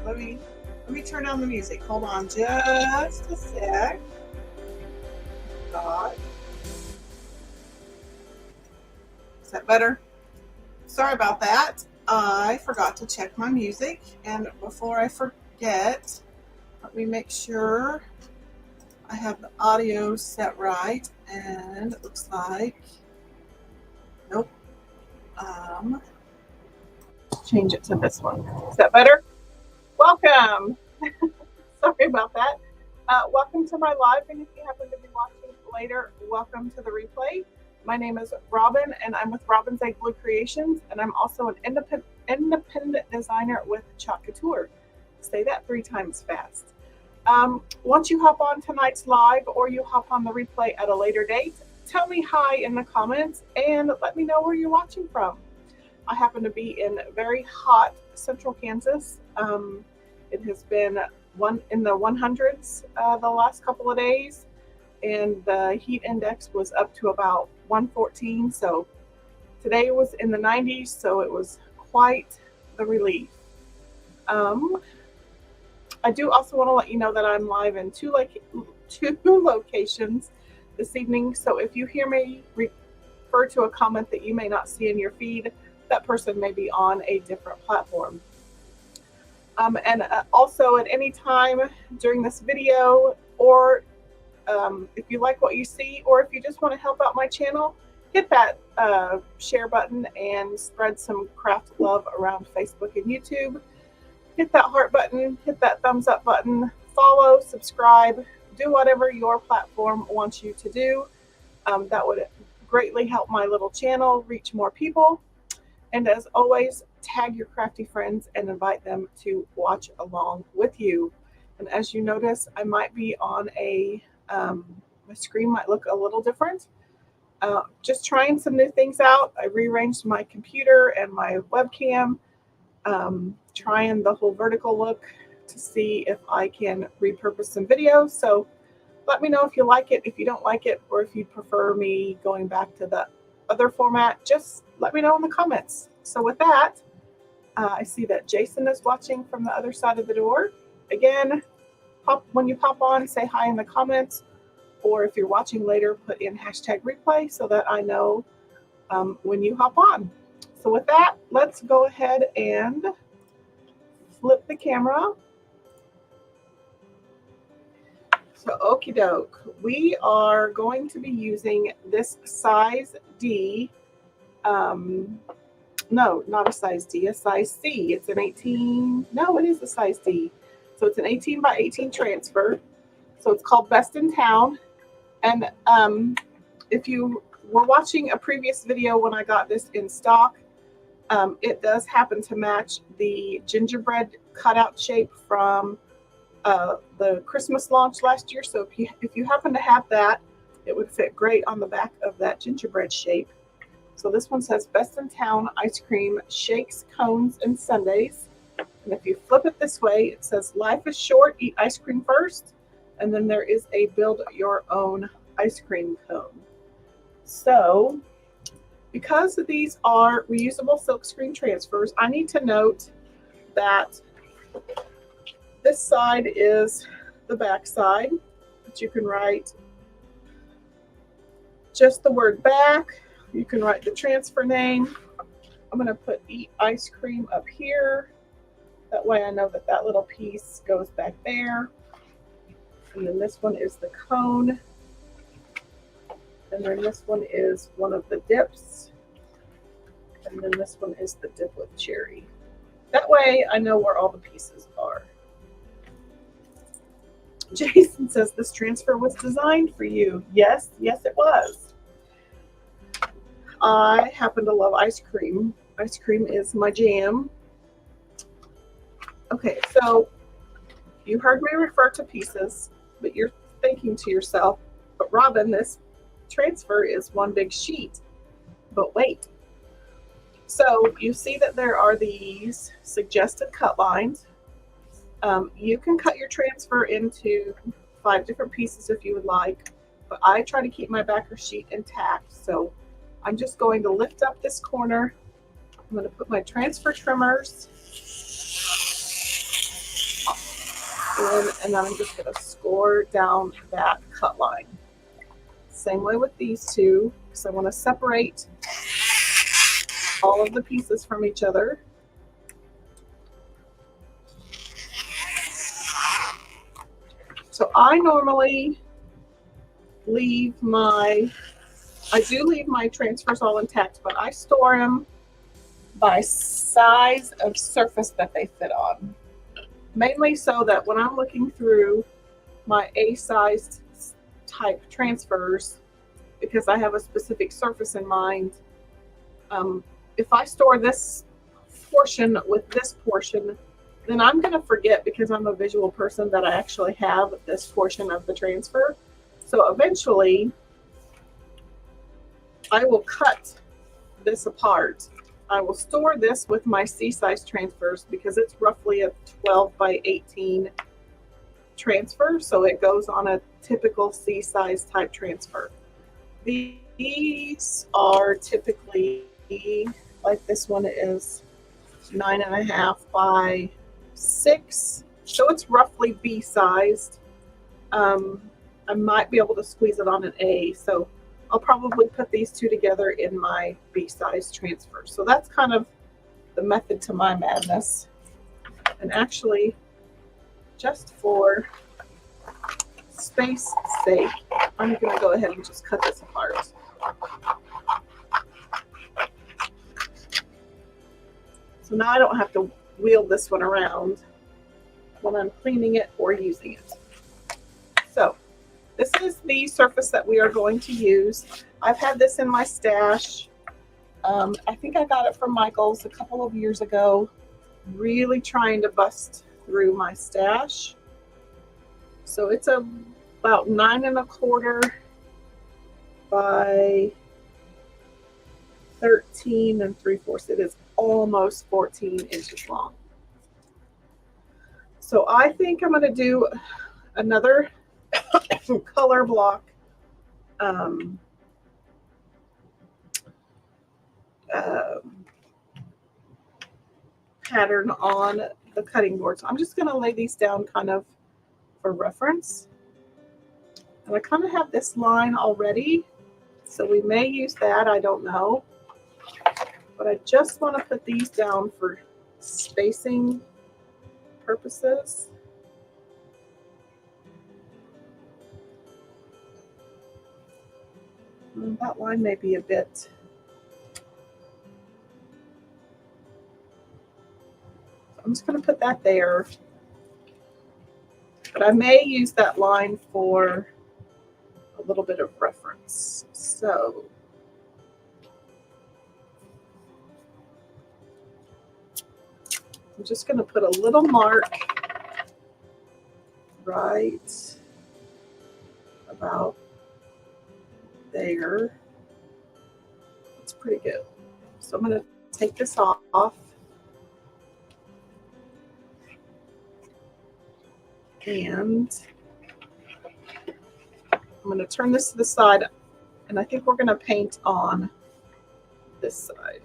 let me turn down the music. Hold on just a sec. God. Is that better? Sorry about that. I forgot to check my music, and before I forget, let me make sure I have the audio set right, and it looks like, nope. Change it to this one. Is that better? Welcome. Sorry about that. Welcome to my live, and if you happen to be watching later, welcome to the replay. My name is Robin, and I'm with Robin's Egg Blue Creations, and I'm also an independent designer with Couture. Say that 3 times fast. Once you hop on tonight's live or you hop on the replay at a later date, tell me hi in the comments and let me know where you're watching from. I happen to be in very hot central Kansas. It has been in the 100s the last couple of days, and the heat index was up to about 114. So today was in the 90s, so it was quite the relief. I do also want to let you know that I'm live in two locations this evening. So if you hear me refer to a comment that you may not see in your feed, that person may be on a different platform. Also at any time during this video, or if you like what you see, or if you just want to help out my channel, hit that share button and spread some craft love around Facebook and YouTube. Hit that heart button, hit that thumbs up button, follow, subscribe, do whatever your platform wants you to do. That would greatly help my little channel reach more people. And as always, tag your crafty friends and invite them to watch along with you. And as you notice, I might be on my screen might look a little different. Just trying some new things out. I rearranged my computer and my webcam, trying the whole vertical look to see if I can repurpose some videos. So let me know if you like it, if you don't like it, or if you prefer me going back to the other format. Just let me know in the comments. So with that, I see that Jason is watching from the other side of the door. Again, when you pop on, say hi in the comments, or if you're watching later, put in #replay so that I know when you hop on. So with that, let's go ahead and flip the camera. So okie doke, we are going to be using this size D. No, not a size D, a size C. It's an 18. No, it is a size D. So it's an 18 by 18 transfer. So it's called Best in Town. And if you were watching a previous video when I got this in stock, it does happen to match the gingerbread cutout shape from the Christmas launch last year. So if you happen to have that, it would fit great on the back of that gingerbread shape. So this one says Best in Town Ice Cream Shakes, Cones, and Sundaes. And if you flip it this way, it says life is short, eat ice cream first. And then there is a build your own ice cream cone. So because these are reusable silkscreen transfers, I need to note that this side is the back side, but you can write just the word back. You can write the transfer name. I'm going to put Eat Ice Cream up here. That way I know that that little piece goes back there. And then this one is the cone. And then this one is one of the dips. And then this one is the dip with cherry. That way I know where all the pieces are. Jason says this transfer was designed for you. Yes, yes it was. I happen to love ice cream. Ice cream is my jam. Okay, so you heard me refer to pieces, but you're thinking to yourself, but Robin, this transfer is one big sheet. But wait. So you see that there are these suggested cut lines. You can cut your transfer into 5 different pieces if you would like, but I try to keep my backer sheet intact. So I'm just going to lift up this corner. I'm going to put my transfer trimmers in, and then I'm just going to score down that cut line. Same way with these two, because I want to separate all of the pieces from each other. So I normally leave my transfers all intact, but I store them by size of surface that they fit on. Mainly so that when I'm looking through my A-sized type transfers, because I have a specific surface in mind, if I store this portion with this portion, then I'm going to forget, because I'm a visual person, that I actually have this portion of the transfer. So eventually I will cut this apart. I will store this with my C-size transfers, because it's roughly a 12 by 18 transfer, so it goes on a typical C-size type transfer. These are typically, like this one is 9.5 by 6, so it's roughly B-sized. I might be able to squeeze it on an A, so I'll probably put these two together in my B-size transfer. So that's kind of the method to my madness. And actually, just for space sake, I'm going to go ahead and just cut this apart. So now I don't have to wheel this one around when I'm cleaning it or using it. So this is the surface that we are going to use. I've had this in my stash. I think I got it from Michael's a couple of years ago. Really trying to bust through my stash. So it's about 9.25 by 13 3/4. It is almost 14 inches long. So I think I'm going to do another color block pattern on the cutting board. So I'm just going to lay these down kind of for reference. And I kind of have this line already, so we may use that, I don't know. But I just want to put these down for spacing purposes. That line may be a bit. I'm just going to put that there. But I may use that line for a little bit of reference. So I'm just going to put a little mark right about there. That's pretty good. So I'm going to take this off. And I'm going to turn this to the side, and I think we're going to paint on this side.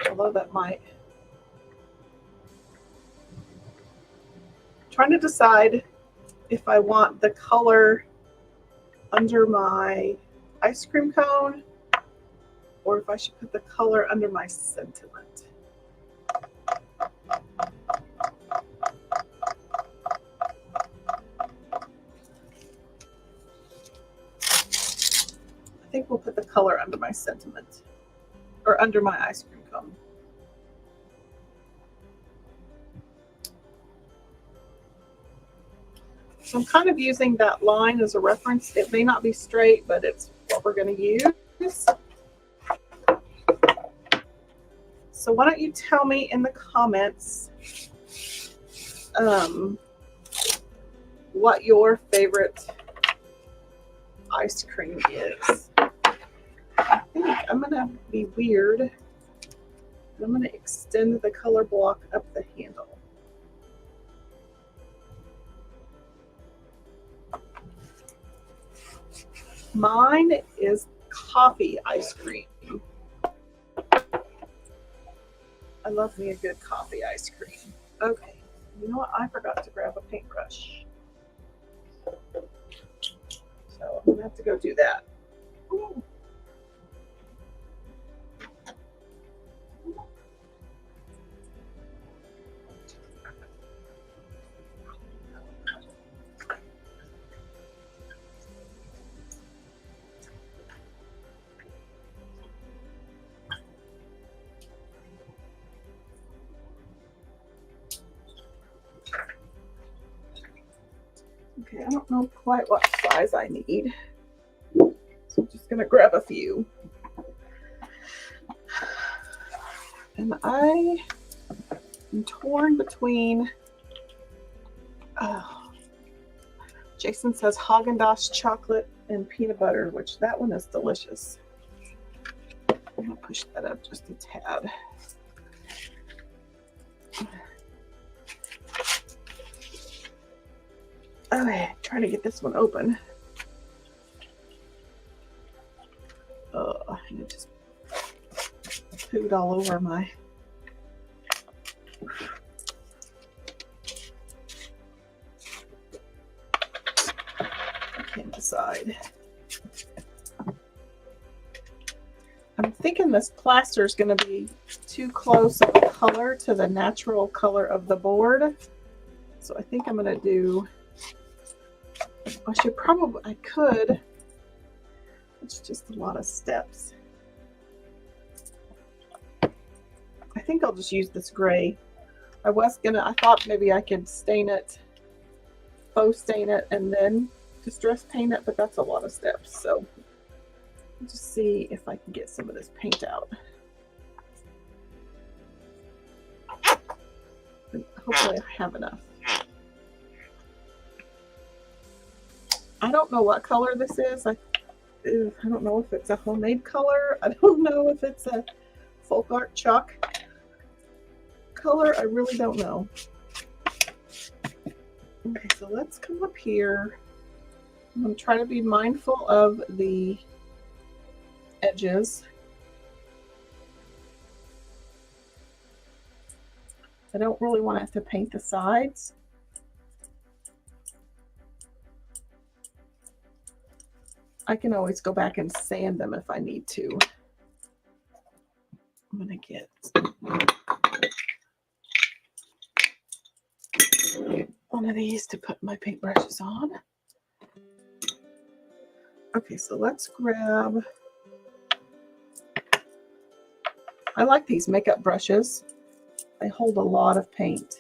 Although that might. I'm trying to decide if I want the color under my ice cream cone or if I should put the color under my sentiment. I think we'll put the color under my sentiment, or under my ice cream cone. So I'm kind of using that line as a reference. It may not be straight, but it's what we're going to use. So why don't you tell me in the comments what your favorite ice cream is. I think I'm going to be weird. I'm going to extend the color block up the handle. Mine is coffee ice cream. I love me a good coffee ice cream. Okay, you know what? I forgot to grab a paintbrush. So I'm gonna have to go do that. Ooh. Okay, I don't know quite what size I need. So I'm just gonna grab a few. And I am torn between, Jason says Haagen-Dazs chocolate and peanut butter, which that one is delicious. I'm gonna push that up just a tad. Okay, trying to get this one open. And it just pooed all over my. I can't decide. I'm thinking this plaster is going to be too close of a color to the natural color of the board. So I think I'm going to do, I could. It's just a lot of steps. I think I'll just use this gray. I thought maybe I could stain it, faux stain it, and then distress paint it, but that's a lot of steps. So I'll just see if I can get some of this paint out. And hopefully I have enough. I don't know what color this is. I don't know if it's a homemade color. I don't know if it's a folk art chalk color. I really don't know. Okay, so let's come up here. I'm going to try to be mindful of the edges. I don't really want to have to paint the sides. I can always go back and sand them if I need to. I'm going to get one of these to put my paintbrushes on. Okay, so let's grab, I like these makeup brushes. They hold a lot of paint.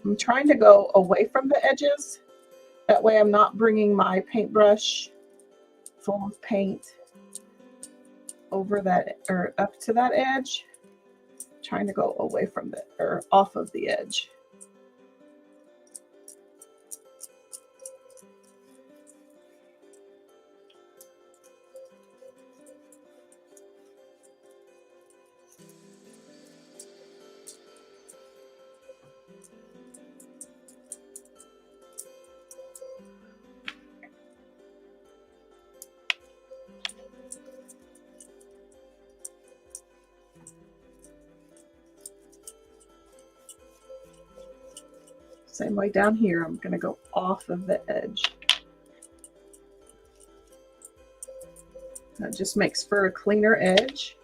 I'm trying to go away from the edges. That way I'm not bringing my paintbrush full of paint over that or up to that edge. I'm trying to go away from the or off of the edge. Same way down here, I'm going to go off of the edge. That just makes for a cleaner edge.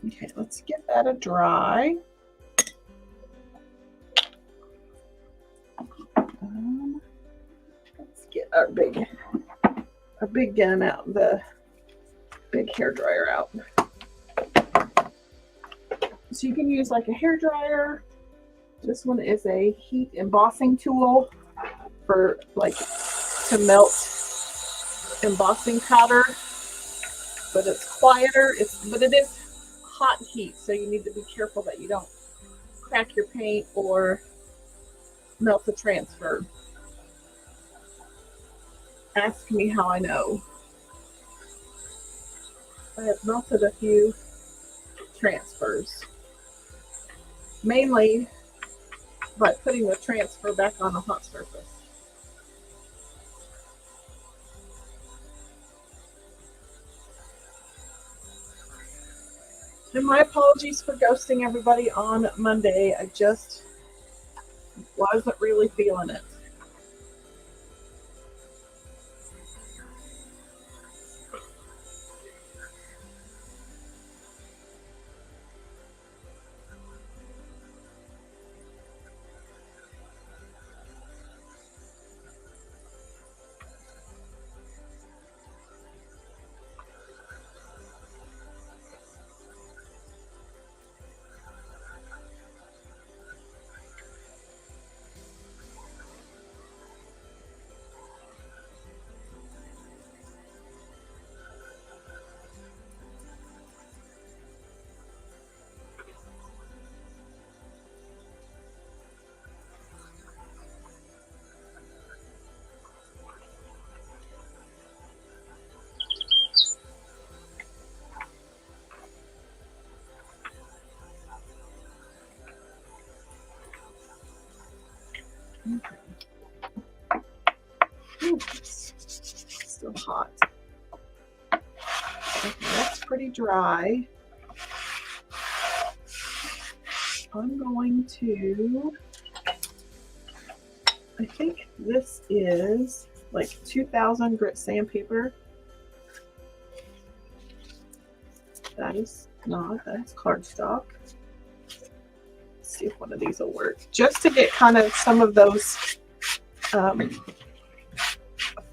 Okay, let's get that a dry. Let's get our big gun out, the big hair dryer out. So you can use like a hair dryer. This one is a heat embossing tool for like to melt embossing powder, but it's quieter. But it is hot heat, so you need to be careful that you don't crack your paint or melt the transfer. Ask me how I know. I have melted a few transfers, mainly by putting the transfer back on a hot surface. And my apologies for ghosting everybody on Monday. I just wasn't really feeling it. Ooh, still hot. Okay, that's pretty dry. I'm going to, I think this is like 2000 grit sandpaper. That is not, that's cardstock. Let's see if one of these will work. Just to get kind of some of those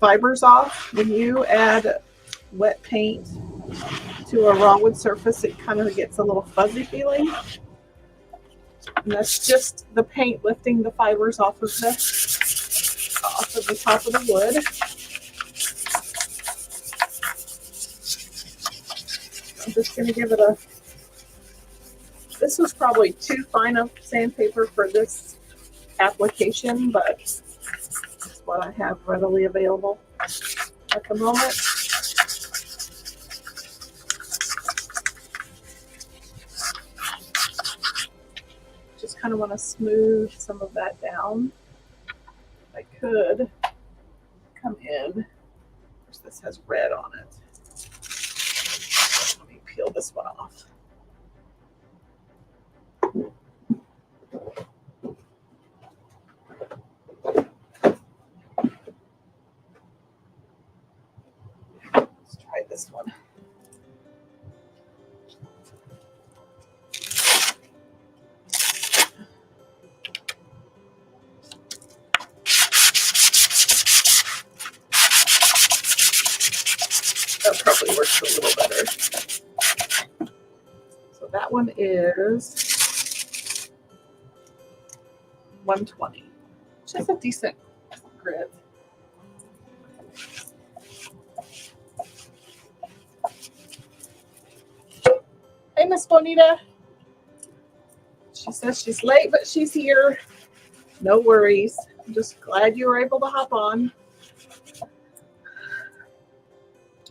fibers off. When you add wet paint to a raw wood surface, it kind of gets a little fuzzy feeling. And that's just the paint lifting the fibers off of the top of the wood. I'm just going to give it a, this was probably too fine of sandpaper for this application, but it's what I have readily available at the moment. Just kind of want to smooth some of that down. If I could come in, of course this has red on it. Let me peel this one off. Let's try this one. That probably works a little better. So that one is 120. Just a decent grit. Hey, Miss Bonita. She says she's late, but she's here. No worries. I'm just glad you were able to hop on.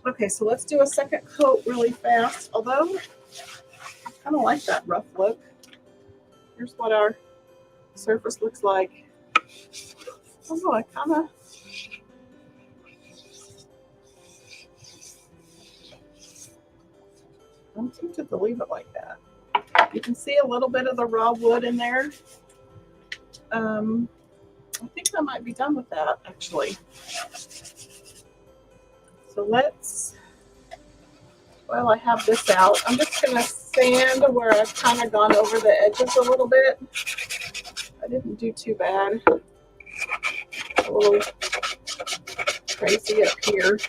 Okay, so let's do a second coat really fast. Although I kind of like that rough look. Here's what our surface looks like. Oh no, I kind of. I'm tempted to leave it like that. You can see a little bit of the raw wood in there. I think I might be done with that actually. So let's, while I have this out, I'm just going to sand where I've kind of gone over the edges a little bit. I didn't do too bad. A little crazy up here.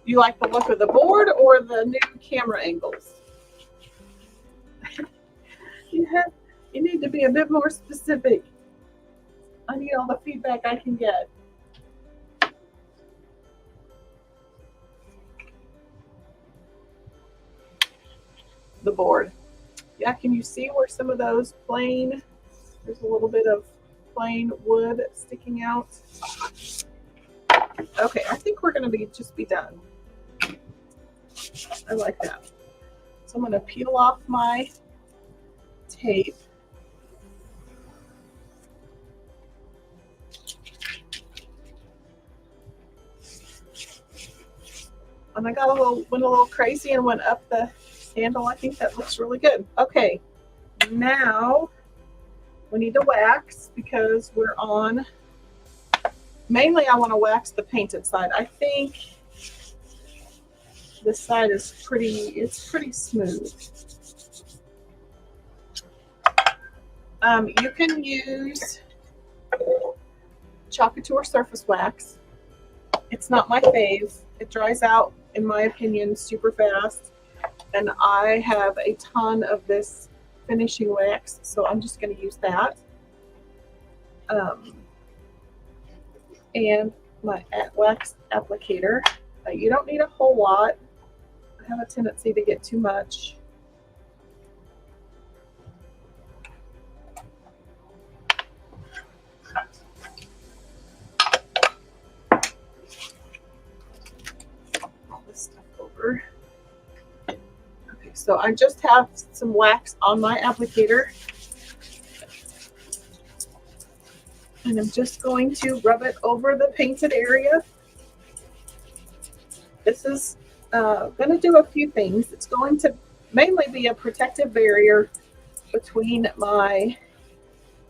You like the look of the board or the new camera angles? You need to be a bit more specific. I need all the feedback I can get. the board. Yeah, can you see where some of those plain, there's a little bit of plain wood sticking out? Okay, I think we're going to just be done. I like that. So I'm going to peel off my tape. And I went a little crazy and went up the handle. I think that looks really good. Okay, now we need to wax because we're on, mainly I want to wax the painted side. I think this side is it's pretty smooth. You can use Couture surface wax. It's not my fave. It dries out, in my opinion, super fast. And I have a ton of this finishing wax, so I'm just going to use that. And my wax applicator. You don't need a whole lot. I have a tendency to get too much. All this stuff over. Okay, so I just have some wax on my applicator. And I'm just going to rub it over the painted area. This is going to do a few things. It's going to mainly be a protective barrier between my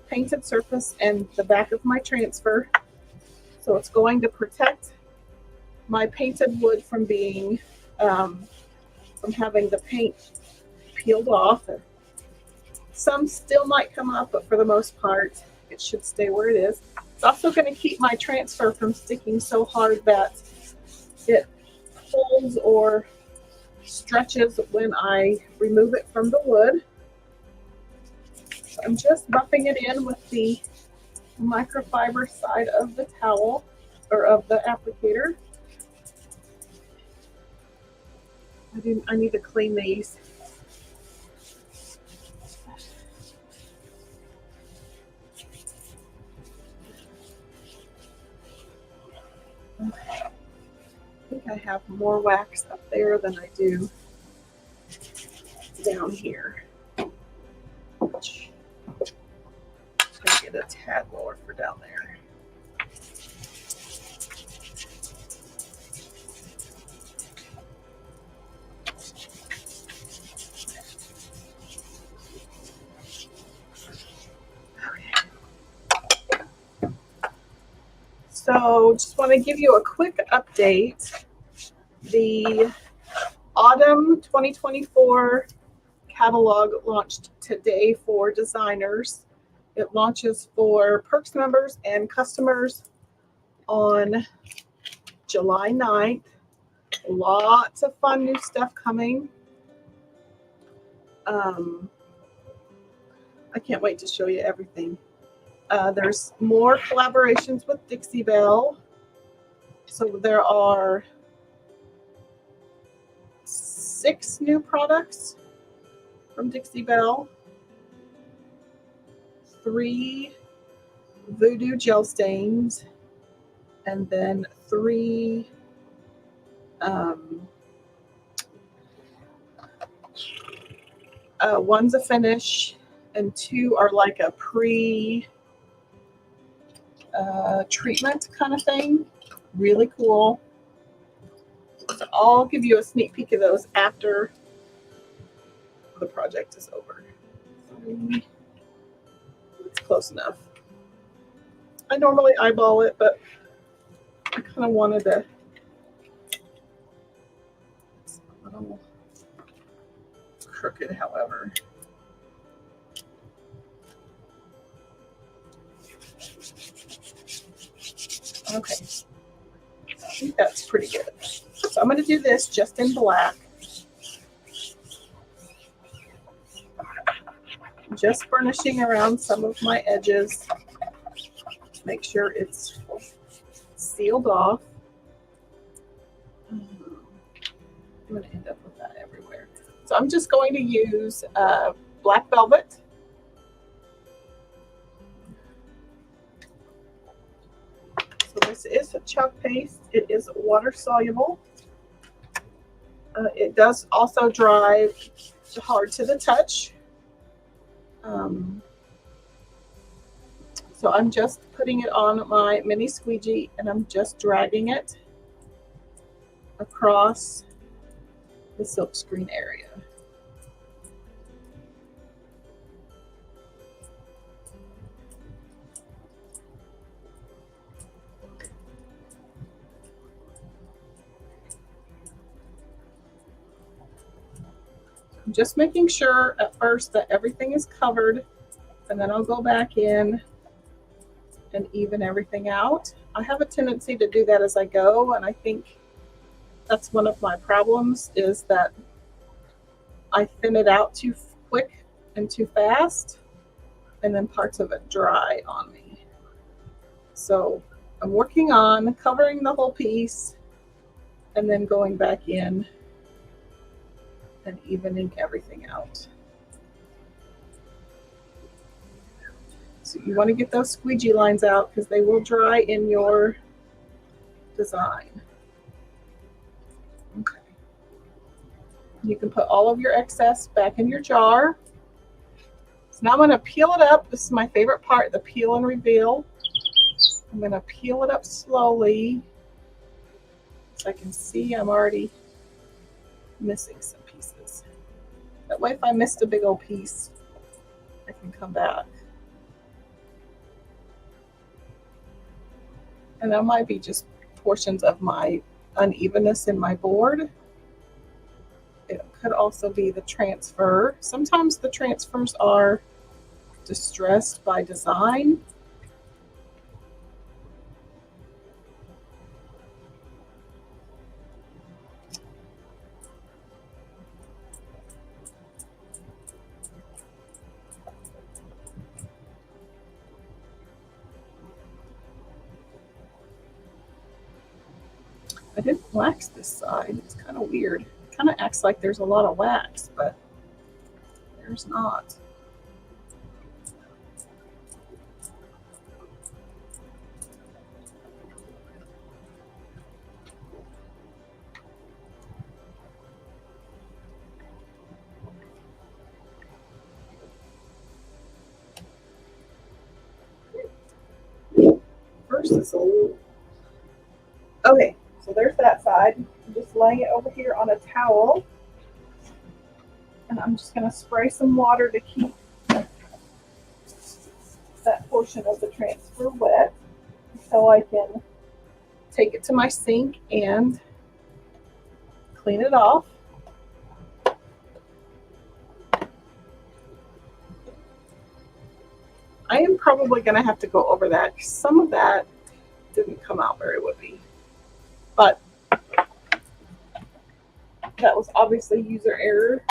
painted surface and the back of my transfer. So it's going to protect my painted wood from being, from having the paint peeled off. Some still might come up, but for the most part, it should stay where it is. It's also going to keep my transfer from sticking so hard that it pulls or stretches when I remove it from the wood. So I'm just buffing it in with the microfiber side of the towel, or of the applicator. I need to clean these. I think I have more wax up there than I do down here. Which I'm going to get a tad more for down there. So just want to give you a quick update. The Autumn 2024 catalog launched today for designers. It launches for Perks members and customers on July 9th. Lots of fun new stuff coming. I can't wait to show you everything. There's more collaborations with Dixie Belle. So there are 6 new products from Dixie Belle, 3 voodoo gel stains, and then 3 one's a finish and 2 are like a treatment kind of thing. Really cool. So I'll give you a sneak peek of those after the project is over. It's close enough. I normally eyeball it, but I kind of wanted to. It's a little crooked, however. Okay, I think that's pretty good. So I'm going to do this just in black. Just burnishing around some of my edges. Make sure it's sealed off. I'm going to end up with that everywhere. So I'm just going to use black velvet. So this is chalk paste. It is water soluble. It does also dry hard to the touch. So I'm just putting it on my mini squeegee and I'm just dragging it across the silkscreen area. I'm just making sure at first that everything is covered, and then I'll go back in and even everything out. I have a tendency to do that as I go, and I think that's one of my problems, is that I thin it out too quick and too fast, and then parts of it dry on me. So I'm working on covering the whole piece and then going back in and evening everything out. So you want to get those squeegee lines out because they will dry in your design. Okay. You can put all of your excess back in your jar. So now I'm going to peel it up. This is my favorite part, the peel and reveal. I'm going to peel it up slowly so I can see I'm already missing some pieces. That way if I missed a big old piece, I can come back. And that might be just portions of my unevenness in my board. It could also be the transfer. Sometimes the transfers are distressed by design. I didn't wax this side. It's kind of weird. It kind of acts like there's a lot of wax, but there's not. First is a little... Okay, so there's that side. I'm just laying it over here on a towel. And I'm just going to spray some water to keep that portion of the transfer wet so I can take it to my sink and clean it off. I am probably going to have to go over that because some of that didn't come out very wimpy. But that was obviously user error.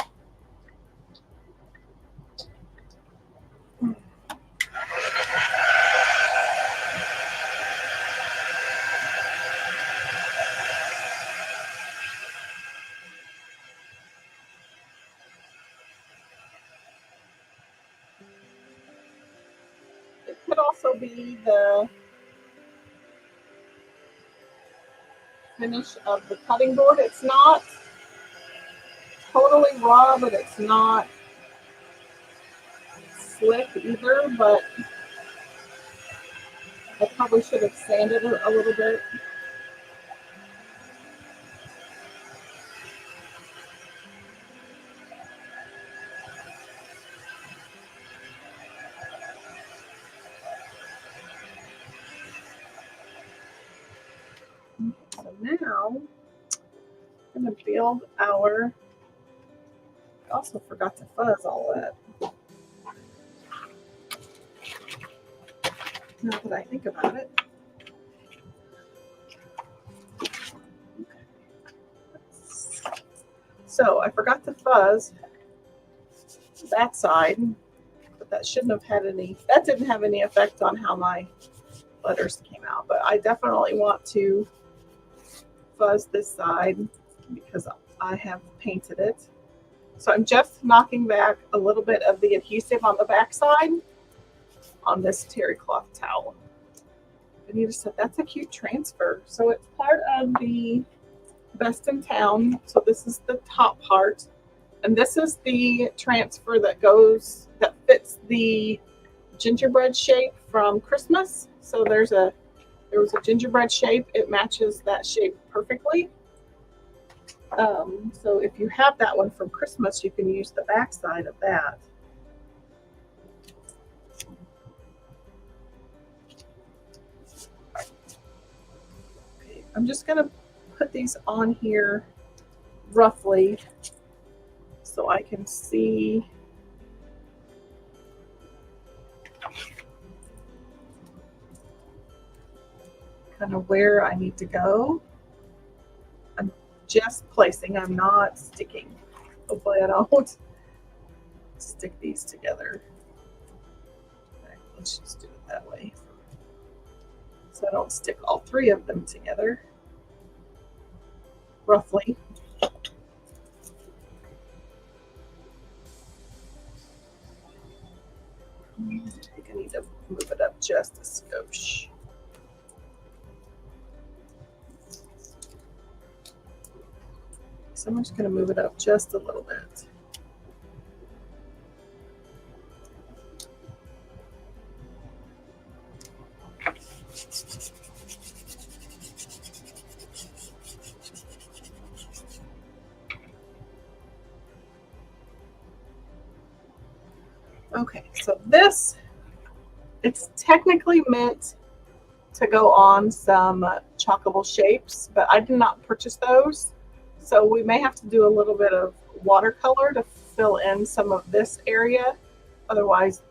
It could also be the finish of the cutting board. It's not totally raw, but it's not slick either, but I probably should have sanded it a little bit. So now I'm going to build our... I also forgot to fuzz all that. Now that I think about it. Okay. So I forgot to fuzz that side, but that shouldn't have had any, that didn't have any effect on how my letters came out. But I definitely want to fuzz this side because I have painted it. So I'm just knocking back a little bit of the adhesive on the back side on this terry cloth towel. Anita said that's a cute transfer. So it's part of the Best in Town. So this is the top part. And this is the transfer that fits the gingerbread shape from Christmas. So there was a gingerbread shape. It matches that shape perfectly. So if you have that one from Christmas, you can use the back side of that. Okay, I'm just going to put these on here roughly so I can see kind of where I need to go. I'm just placing, I'm not sticking. Hopefully I don't stick these together. Okay, let's just do it that way. So I don't stick all three of them together, roughly. I think I need to move it up just a skosh. So I'm just going to move it up just a little bit. Okay, so this, it's technically meant to go on some chalkable shapes, but I did not purchase those. So we may have to do a little bit of watercolor to fill in some of this area. Otherwise,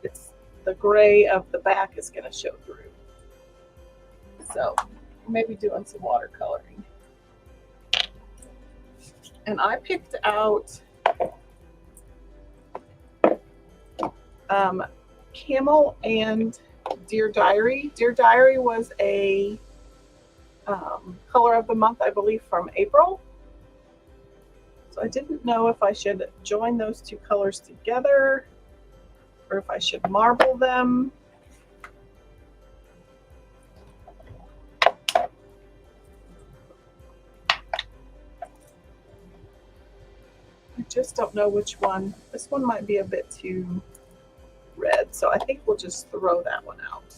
the gray of the back is going to show through. So maybe doing some watercoloring. And I picked out Camel and Dear Diary. Dear Diary was a color of the month, I believe, from April. So I didn't know if I should join those two colors together or if I should marble them. I just don't know which one. This one might be a bit too red, so I think we'll just throw that one out.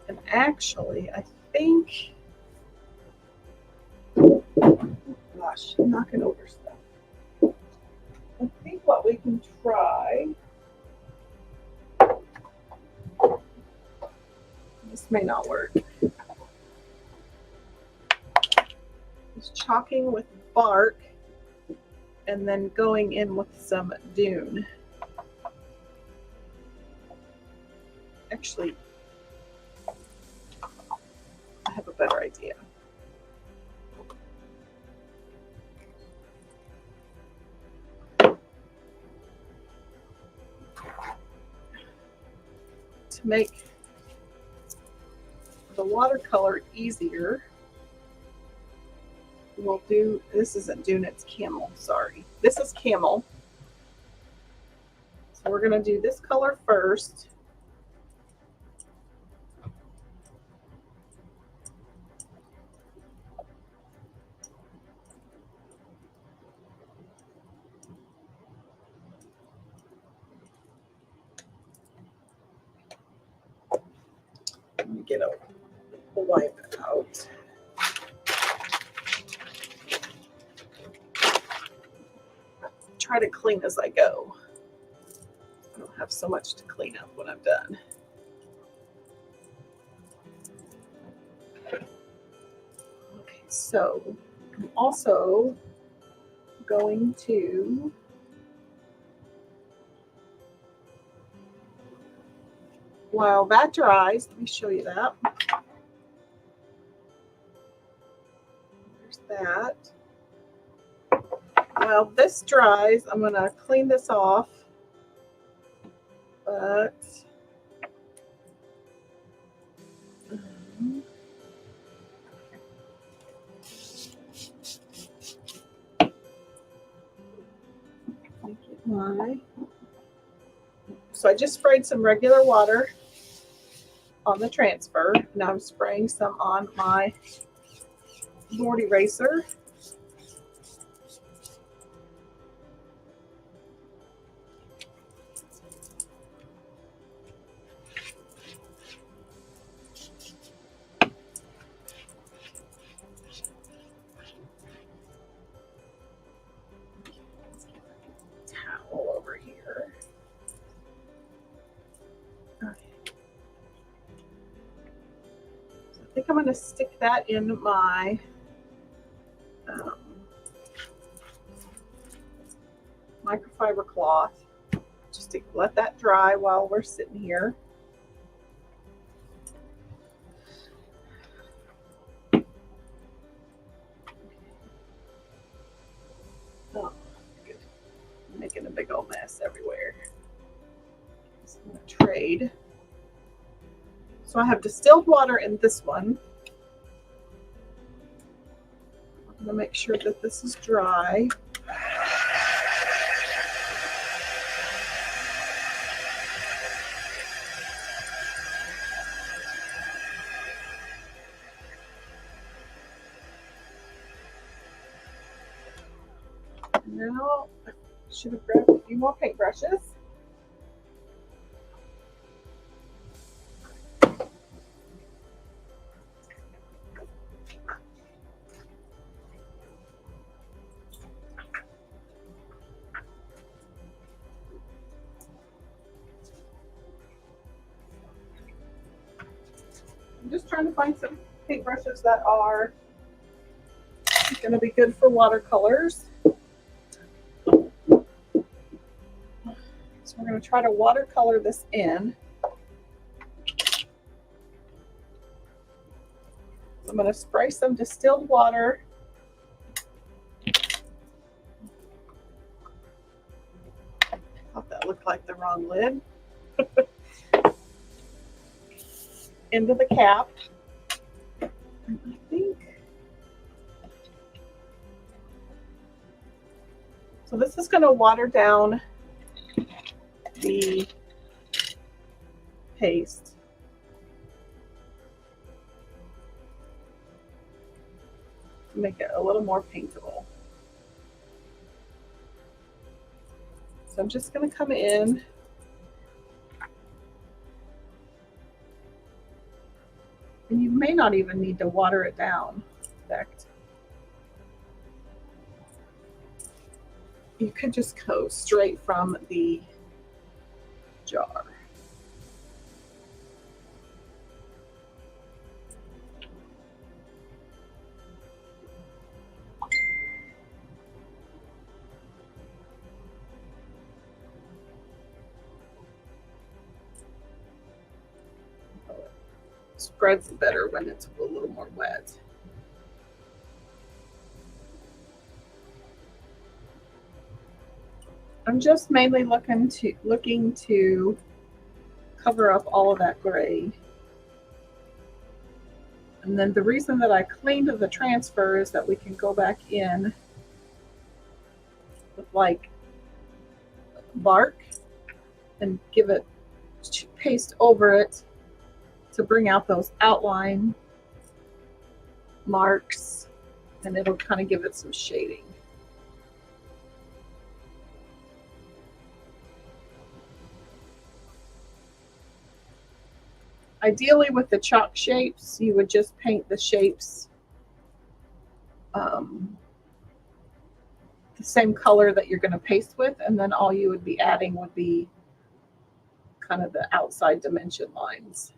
And actually, I think, gosh, I'm knocking over stuff. I think what we can try, this may not work, is chalking with bark and then going in with some dune. Actually, I have a better idea. To make the watercolor easier, we'll do, this isn't dune, it's camel, sorry. This is camel. So we're going to do this color first. Let me get a wipe out. Try to clean as I go. I don't have so much to clean up when I'm done. Okay, so I'm also going to while that dries, let me show you that. There's that. While this dries, I'm going to clean this off. But So I just sprayed some regular water on the transfer. Now I'm spraying some on my board eraser. Towel over here. Okay. So I think I'm going to stick that in my microfiber cloth. Just to let that dry while we're sitting here. Oh, good. I'm making a big old mess everywhere. So I'm going to trade. So I have distilled water in this one. I'm going to make sure that this is dry. Now, I should have grabbed a few more paintbrushes. I'm just trying to find some paintbrushes that are going to be good for watercolors. So we're going to try to watercolor this in. I'm going to spray some distilled water thought that looked like the wrong lid. Into the cap. And I think so. This is going to water down the paste. To make it a little more paintable. So I'm just going to come in and you may not even need to water it down. In fact, you could just go straight from the jar. Spreads better when it's a little more wet. I'm just mainly looking to cover up all of that gray. And then the reason that I cleaned the transfer is that we can go back in with like bark and give it paste over it to bring out those outline marks, and it'll kind of give it some shading. Ideally with the chalk shapes, you would just paint the shapes the same color that you're going to paste with, and then all you would be adding would be kind of the outside dimension lines.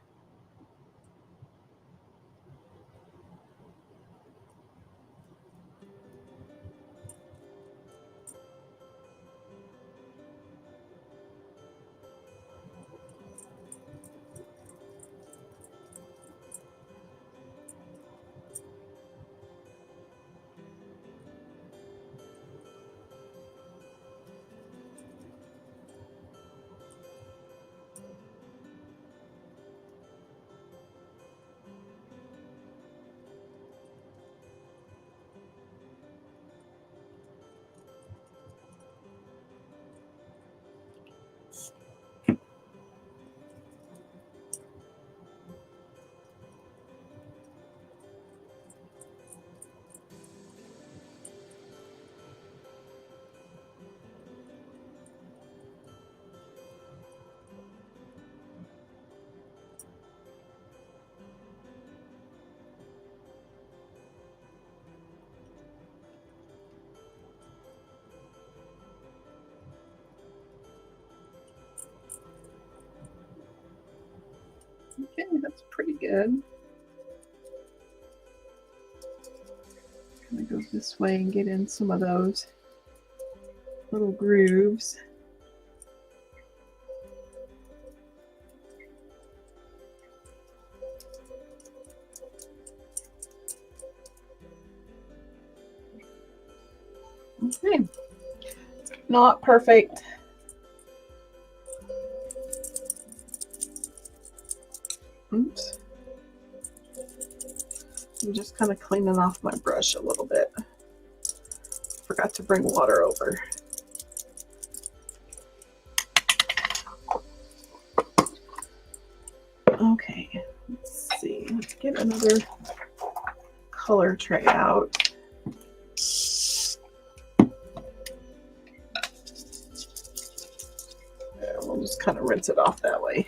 Okay, that's pretty good. I'm gonna go this way and get in some of those little grooves. Okay, not perfect. Oops. I'm just kind of cleaning off my brush a little bit. Forgot to bring water over. Okay, let's see. Let's get another color tray out. There, we'll just kind of rinse it off that way.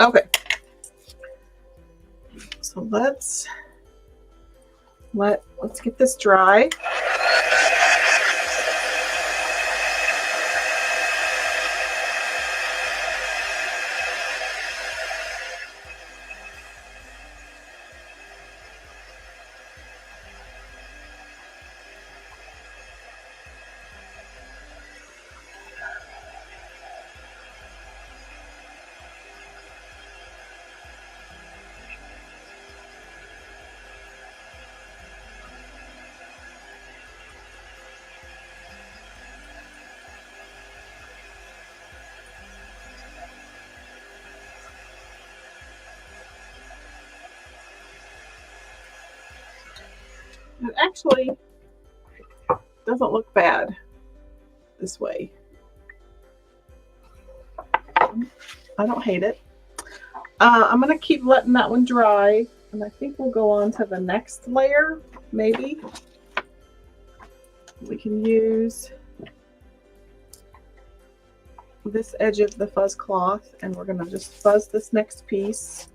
Okay. So let's get this dry. It actually doesn't look bad this way. I don't hate it. I'm going to keep letting that one dry, and I think we'll go on to the next layer, maybe. We can use this edge of the fuzz cloth, and we're going to just fuzz this next piece.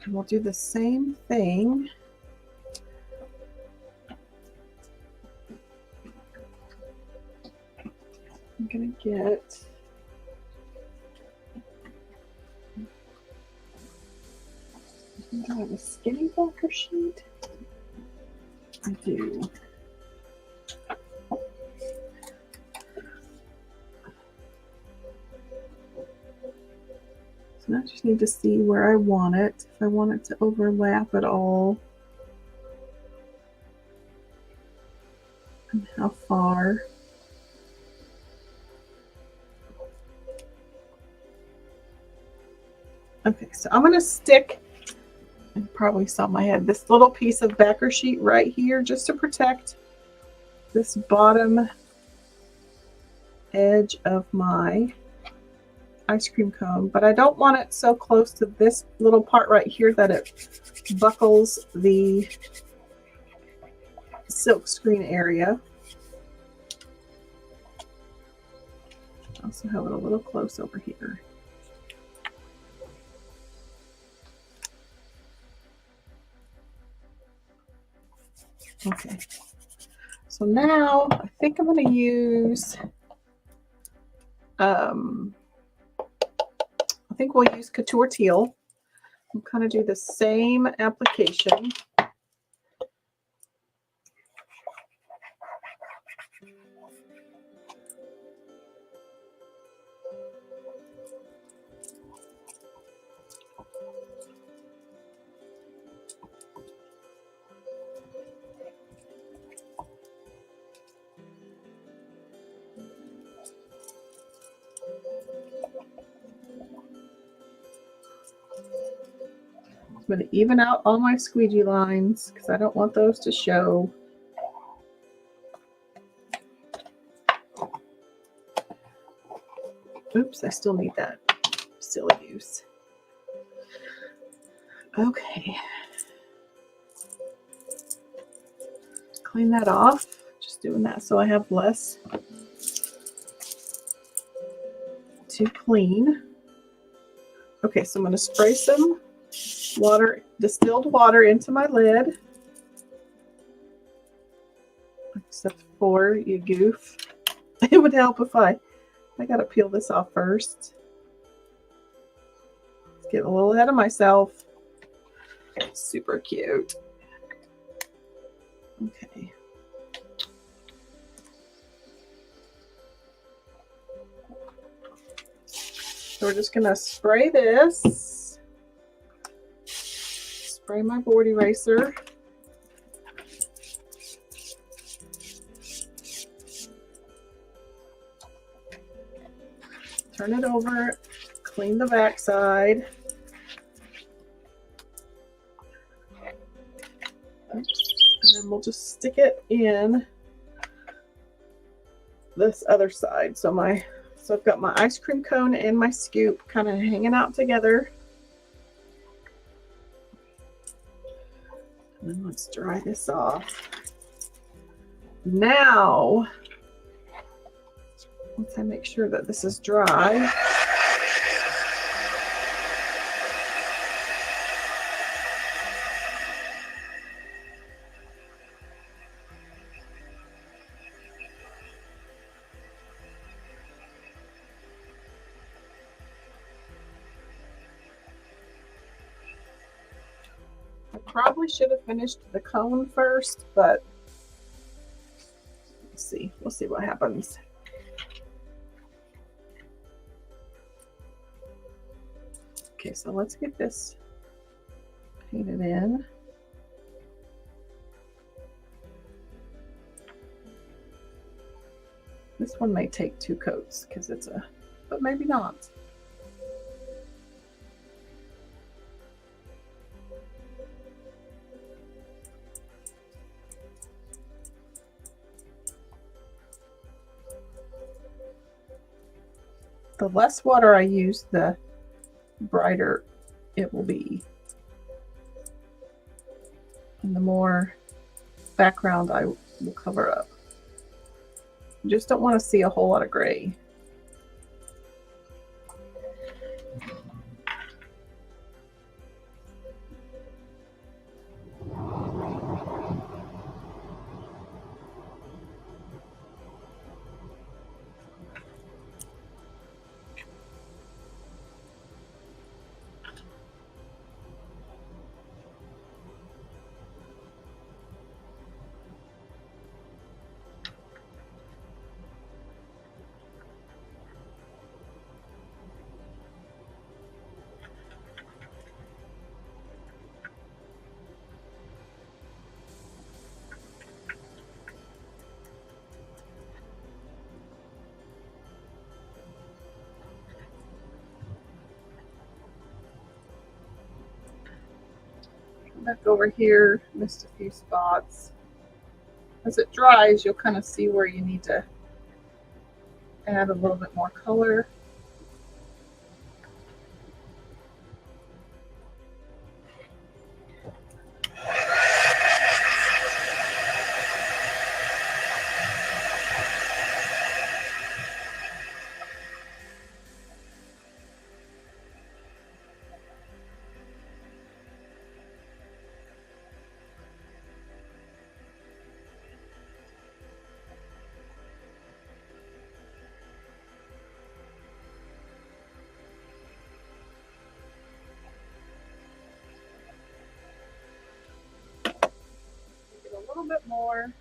And we'll do the same thing. I'm going to get do I have a skinny backer sheet? I do. So now I just need to see where I want it, if I want it to overlap at all, and how far. Okay, so I'm going to stick, and probably saw my head, this little piece of backer sheet right here just to protect this bottom edge of my ice cream cone, but I don't want it so close to this little part right here that it buckles the silk screen area. I also have it a little close over here. Okay, so now I think I'm going to use, I think we'll use Couture Teal. We'll kind of do the same application. I'm going to even out all my squeegee lines because I don't want those to show. Oops, I still need that silly goose. Okay. Clean that off. Just doing that so I have less to clean. Okay, so I'm going to spray some water, distilled water, into my lid. Except for you goof. It would help if I got to peel this off first. Let's get a little ahead of myself. Super cute. Okay. So we're just going to spray this. Spray my board eraser. Turn it over, clean the back side. And then we'll just stick it in this other side. So I've got my ice cream cone and my scoop kind of hanging out together. And then let's dry this off. Now, once I make sure that this is dry, I probably should have finished the cone first, but let's see. We'll see what happens. Okay, so let's get this painted in. This one may take 2 coats because it's but maybe not. The less water I use, the brighter it will be. And the more background I will cover up. You just don't want to see a whole lot of gray. Back over here, missed a few spots. As it dries, you'll kind of see where you need to add a little bit more color. A little bit more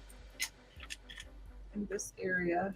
in this area.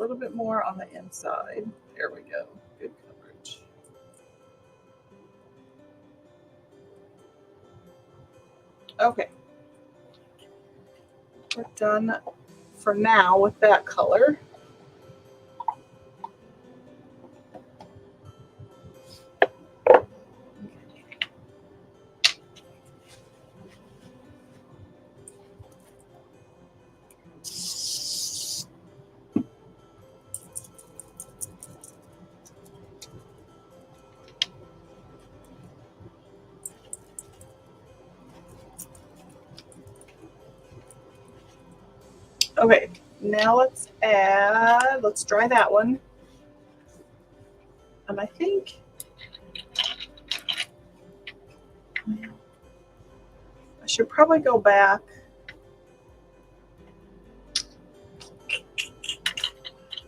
little bit more on the inside. There we go. Good coverage. Okay. We're done for now with that color. Okay, now let's dry that one. And I think, I should probably go back.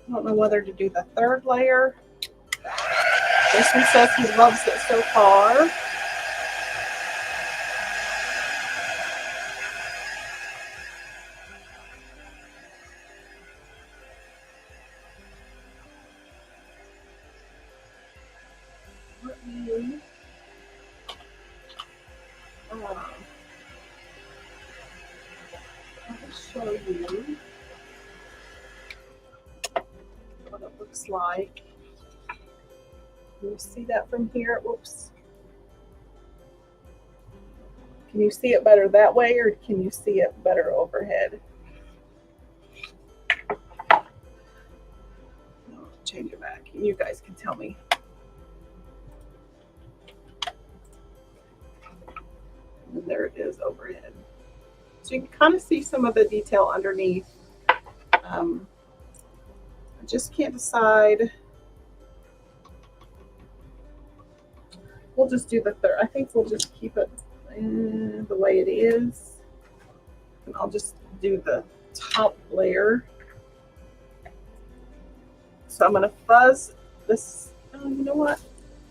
I don't know whether to do the third layer. Jason says he loves it so far. I'll show you what it looks like. Can you see that from here? Whoops. Can you see it better that way, or can you see it better overhead? No, change it back. You guys can tell me. And there it is overhead. So you can kind of see some of the detail underneath. I just can't decide. We'll just do the third. I think we'll just keep it the way it is. And I'll just do the top layer. So I'm going to fuzz this. Oh, you know what?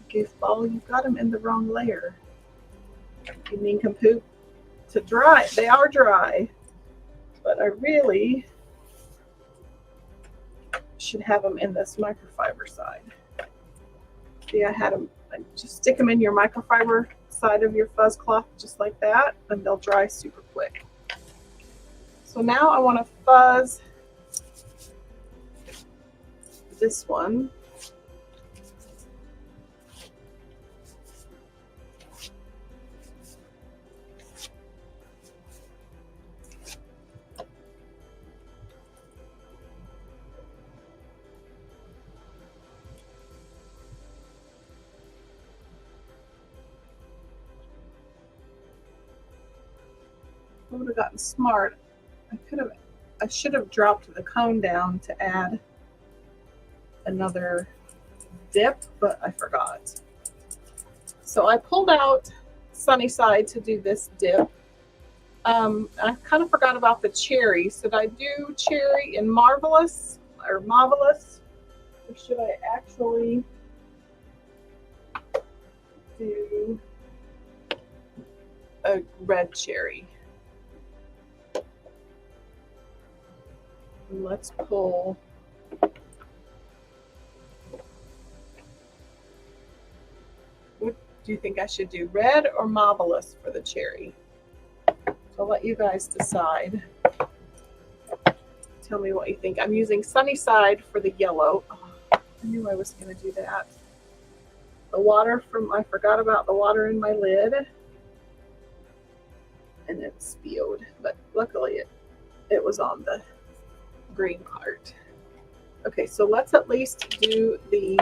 Goofball, you got them in the wrong layer. You nincompoop. To dry. They are dry. But I really should have them in this microfiber side. See, I had them. Just stick them in your microfiber side of your fuzz cloth just like that, and they'll dry super quick. So now I want to fuzz this one. I would have gotten smart. I should have dropped the cone down to add another dip, but I forgot. So I pulled out Sunnyside to do this dip. I kind of forgot about the cherry. Should I do cherry in Marvelous or Marvelous? Or should I actually do a red cherry? Let's pull. What do you think I should do, red or Marvelous for the cherry? So I'll let you guys decide. Tell me what you think. I'm using Sunnyside for the yellow. Oh, I knew I was going to do that. The water I forgot about the water in my lid. And it spilled, but luckily it was on the green part. Okay, so let's at least do the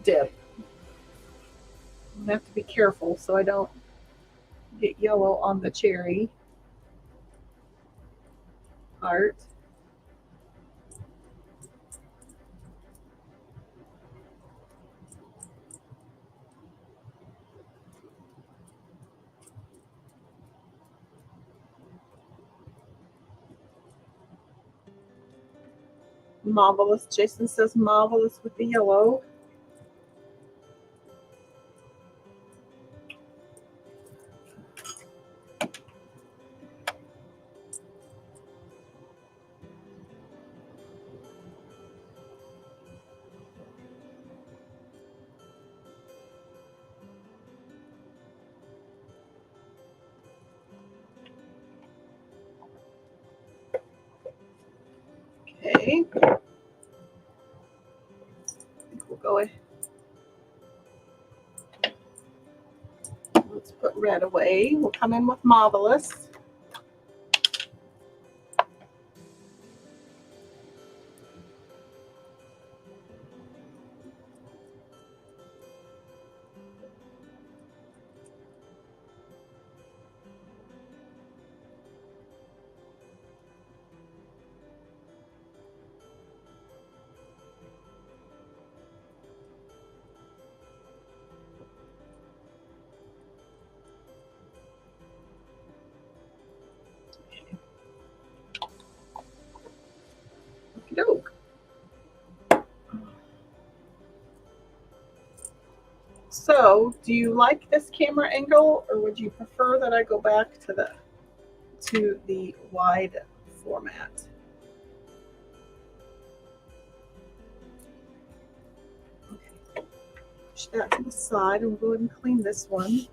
dip. I have to be careful so I don't get yellow on the cherry part. Marvelous. Jason says Marvelous with the yellow. away. We'll go ahead. Let's put red away. We'll come in with Marvelous. Okey-doke. So, do you like this camera angle, or would you prefer that I go back to the wide format? Okay. Push that to the side, and we'll go ahead and clean this one.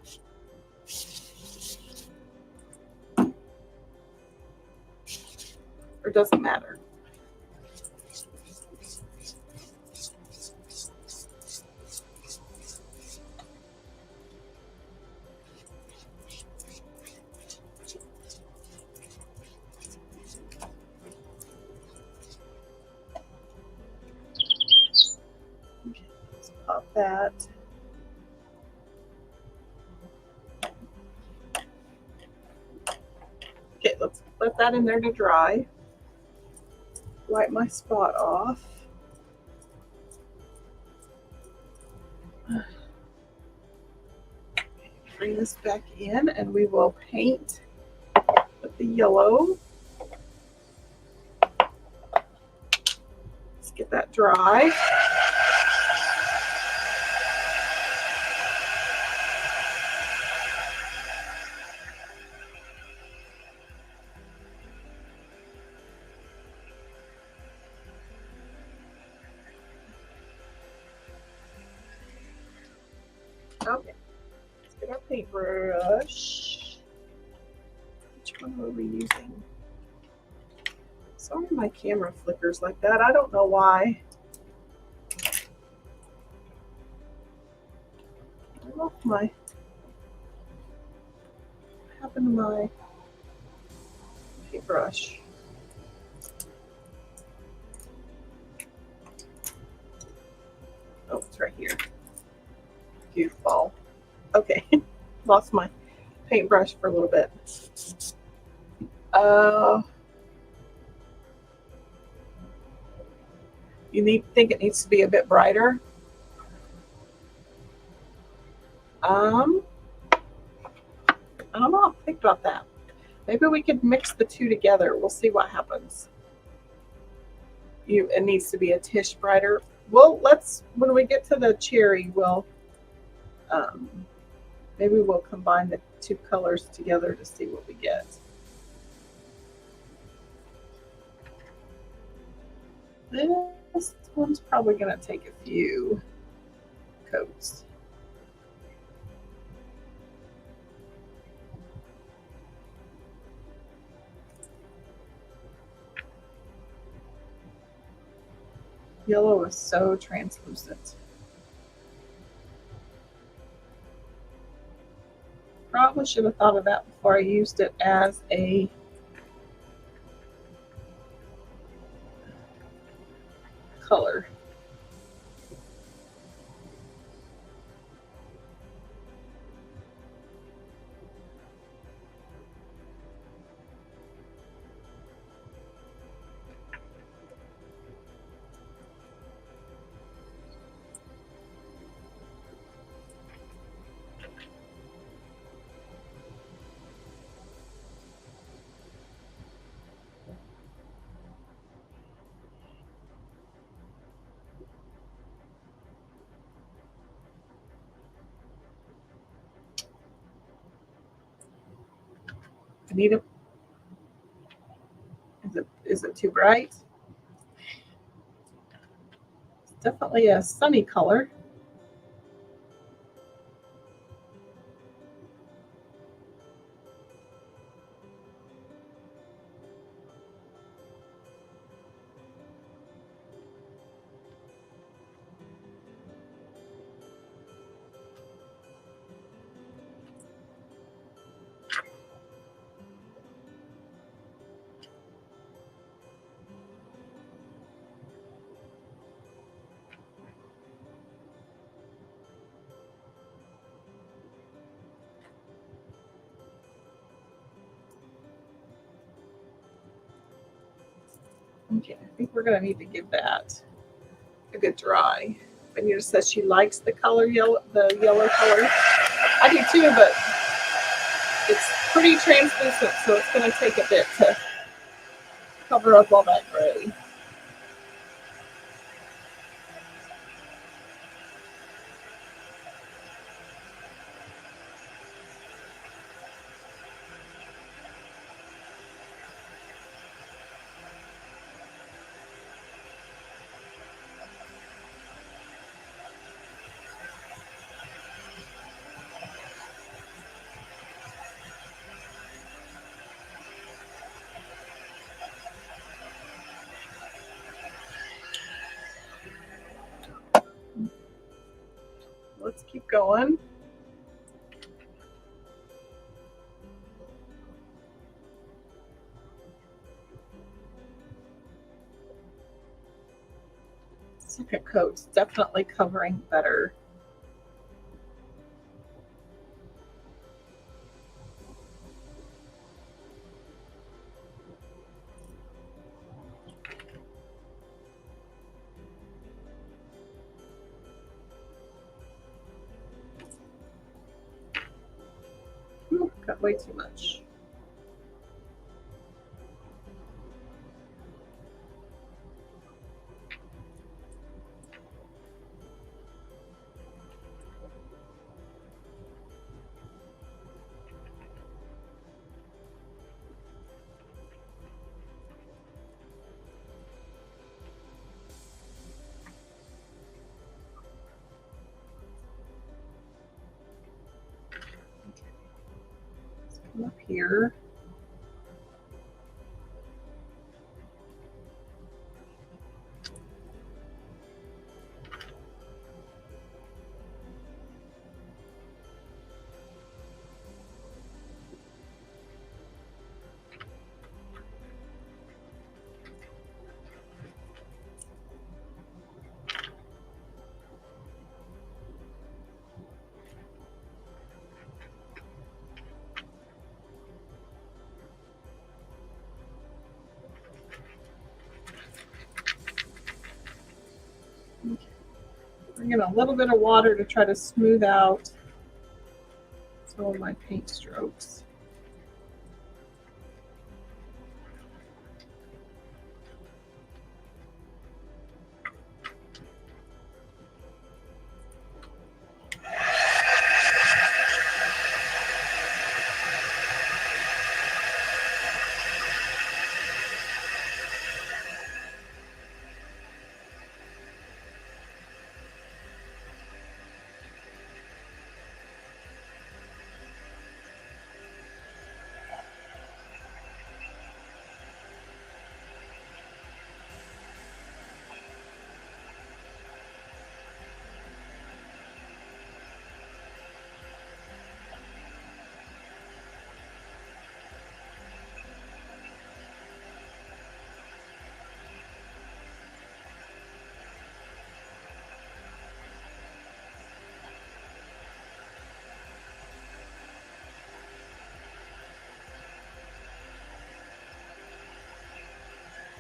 Or doesn't matter. Pop that. Okay, let's let that in there to dry. Wipe my spot off. Bring this back in and we will paint with the yellow. Let's get that dry. Okay, let's get our paintbrush. Which one were we using? Sorry, my camera flickers like that. I don't know why. I don't know if what happened to my paintbrush. Oh, it's right here. Goofball. Okay, lost my paintbrush for a little bit. You think it needs to be a bit brighter? I don't know. Think about that. Maybe we could mix the two together. We'll see what happens. It needs to be a tish brighter. Well, when we get to the cherry, maybe we'll combine the two colors together to see what we get. This one's probably going to take a few coats. Yellow is so translucent. Probably should have thought of that before I used it as a color. Anita, is it too bright? It's definitely a sunny color. Okay, I think we're going to need to give that a good dry. Anita says she likes the color yellow, the yellow color. I do too, but it's pretty translucent, so it's going to take a bit to cover up all that gray. Let's keep going. Second coat's definitely covering better. Ooh, got way too much. Let's come up here. Bring in a little bit of water to try to smooth out some of my paint strokes.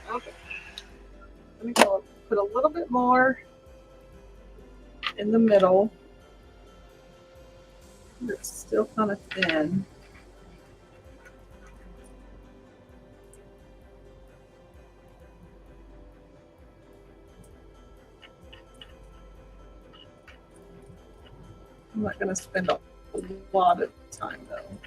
Okay. Let me go put a little bit more in the middle. It's still kind of thin. I'm not going to spend a lot of time though.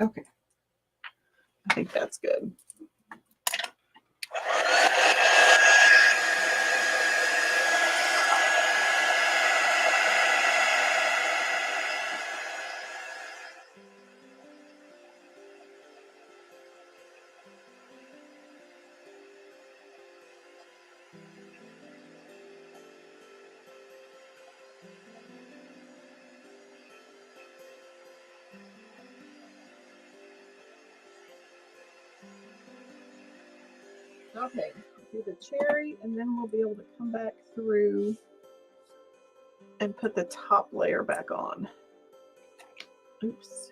Okay, I think that's good. Okay, do the cherry, and then we'll be able to come back through and put the top layer back on. Oops.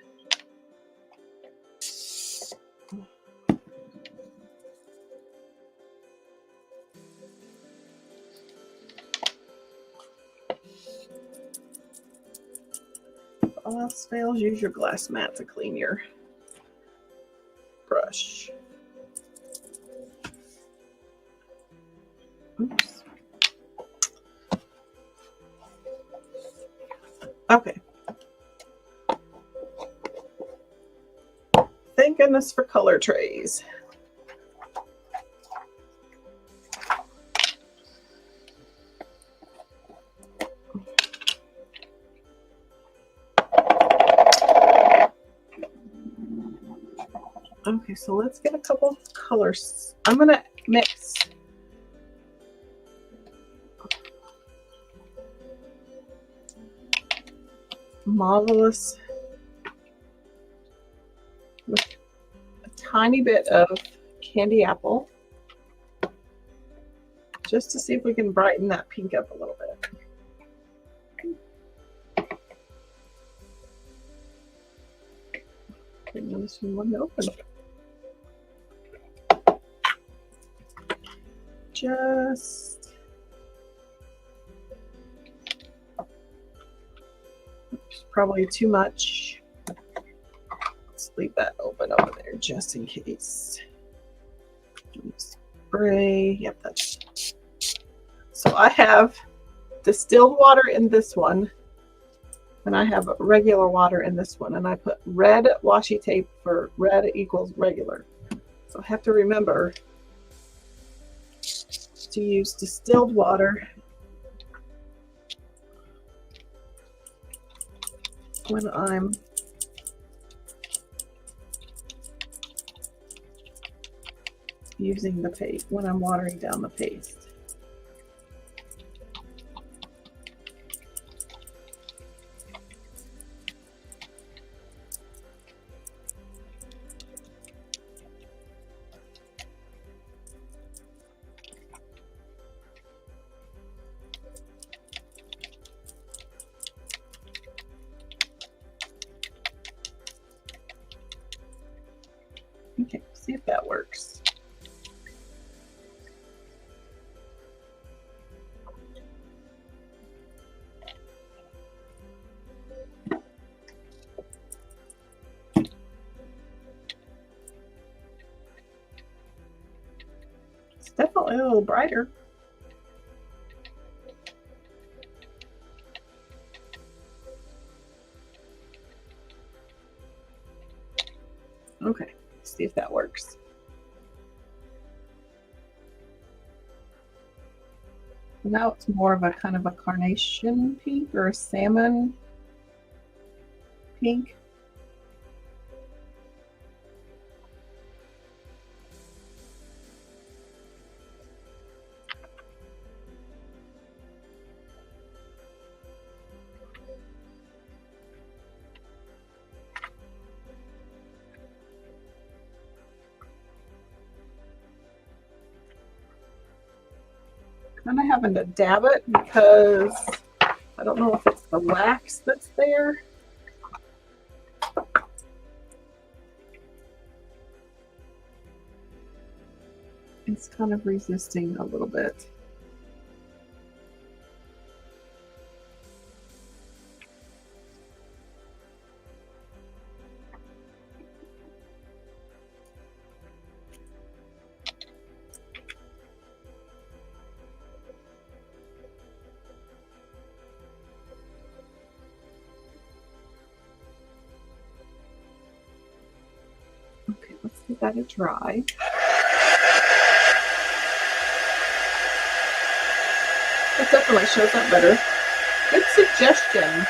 If all else fails, use your glass mat to clean your brush. Oops. Okay. Thank goodness for color trays. Okay, so let's get a couple colors. I'm going to mix Marvelous with a tiny bit of candy apple, just to see if we can brighten that pink up a little bit. Okay, now this one wouldn't open. Just probably too much. Let's leave that open over there just in case. Spray. Yep, that's. So I have distilled water in this one, and I have regular water in this one, and I put red washi tape for red equals regular. So I have to remember to use distilled water when I'm using the paste, when I'm watering down the paste. Okay, see if that works. It's definitely a little brighter. Okay, see if that works. Now it's more of a kind of a carnation pink or a salmon pink. Kind of having to dab it because I don't know if it's the wax that's there. It's kind of resisting a little bit. Okay, let's give that a try. That definitely shows up better. Good suggestion.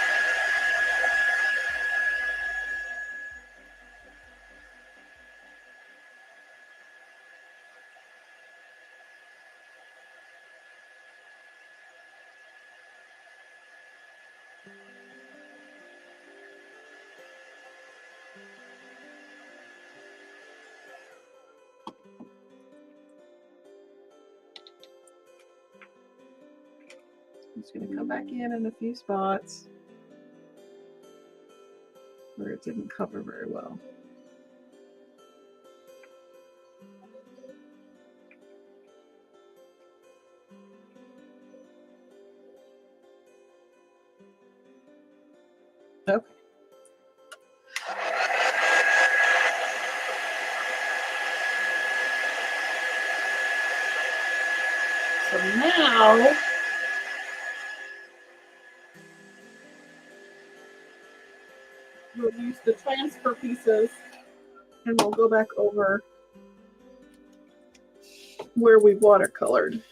I'm just going to come back in a few spots where it didn't cover very well. Okay. So now we'll use the transfer pieces and we'll go back over where we watercolored.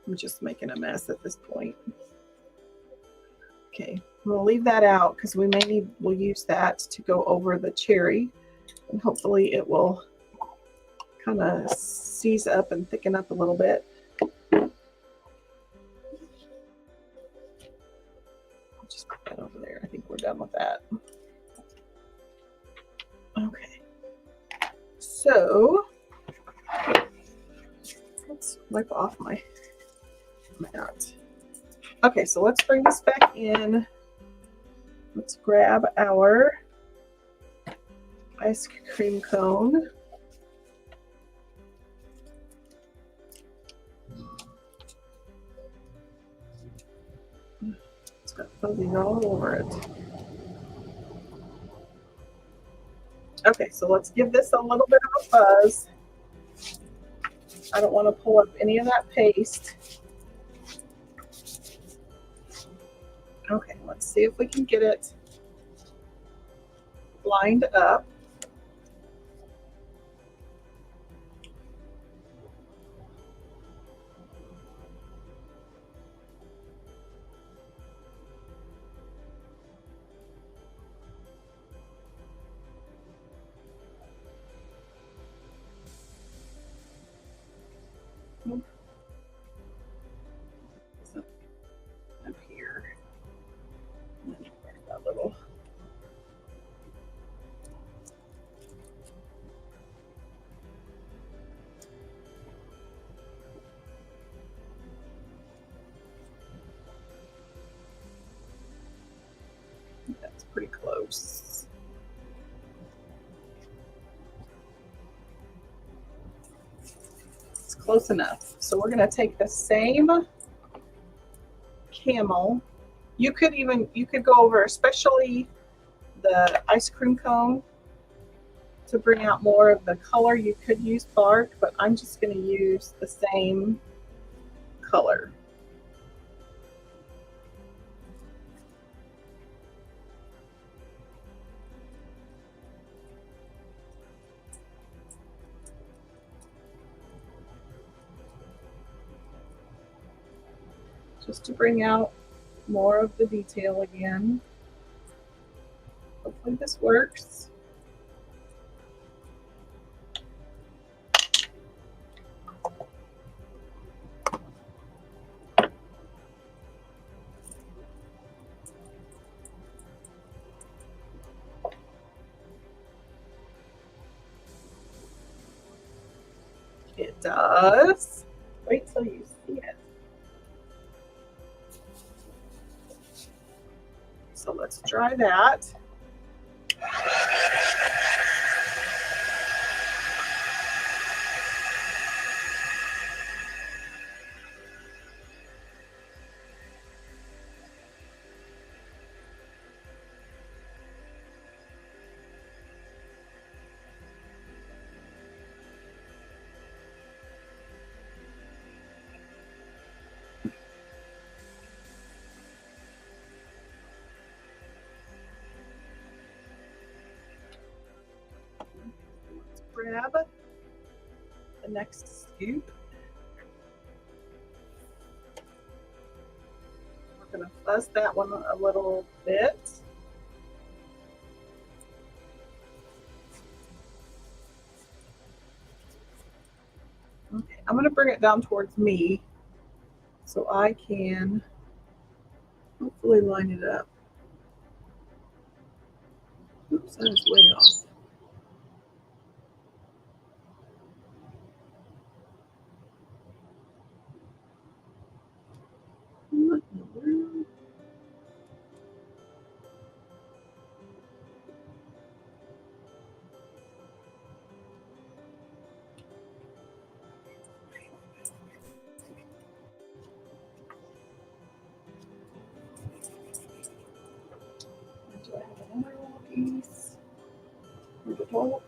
I'm just making a mess at this point. Okay, we'll leave that out because we'll use that to go over the cherry, and hopefully it will kind of seize up and thicken up a little bit. I'll just put that over there. I think we're done with that. Okay, so let's wipe off my mat. Okay, so let's bring this back in. Let's grab our ice cream cone. It's got fuzzies all over it. Okay, so let's give this a little bit of a fuzz. I don't want to pull up any of that paste. Okay, let's see if we can get it lined up. Up here. That little. That's pretty close. It's close enough. So we're going to take the same camel. You could go over, especially the ice cream cone, to bring out more of the color. You could use bark, but I'm just going to use the same color. Just to bring out more of the detail again. Hopefully this works. It does. Wait till you see it. So let's dry that. Grab the next scoop. We're going to fuzz that one a little bit. Okay, I'm going to bring it down towards me so I can hopefully line it up. Oops, that is way off. Well,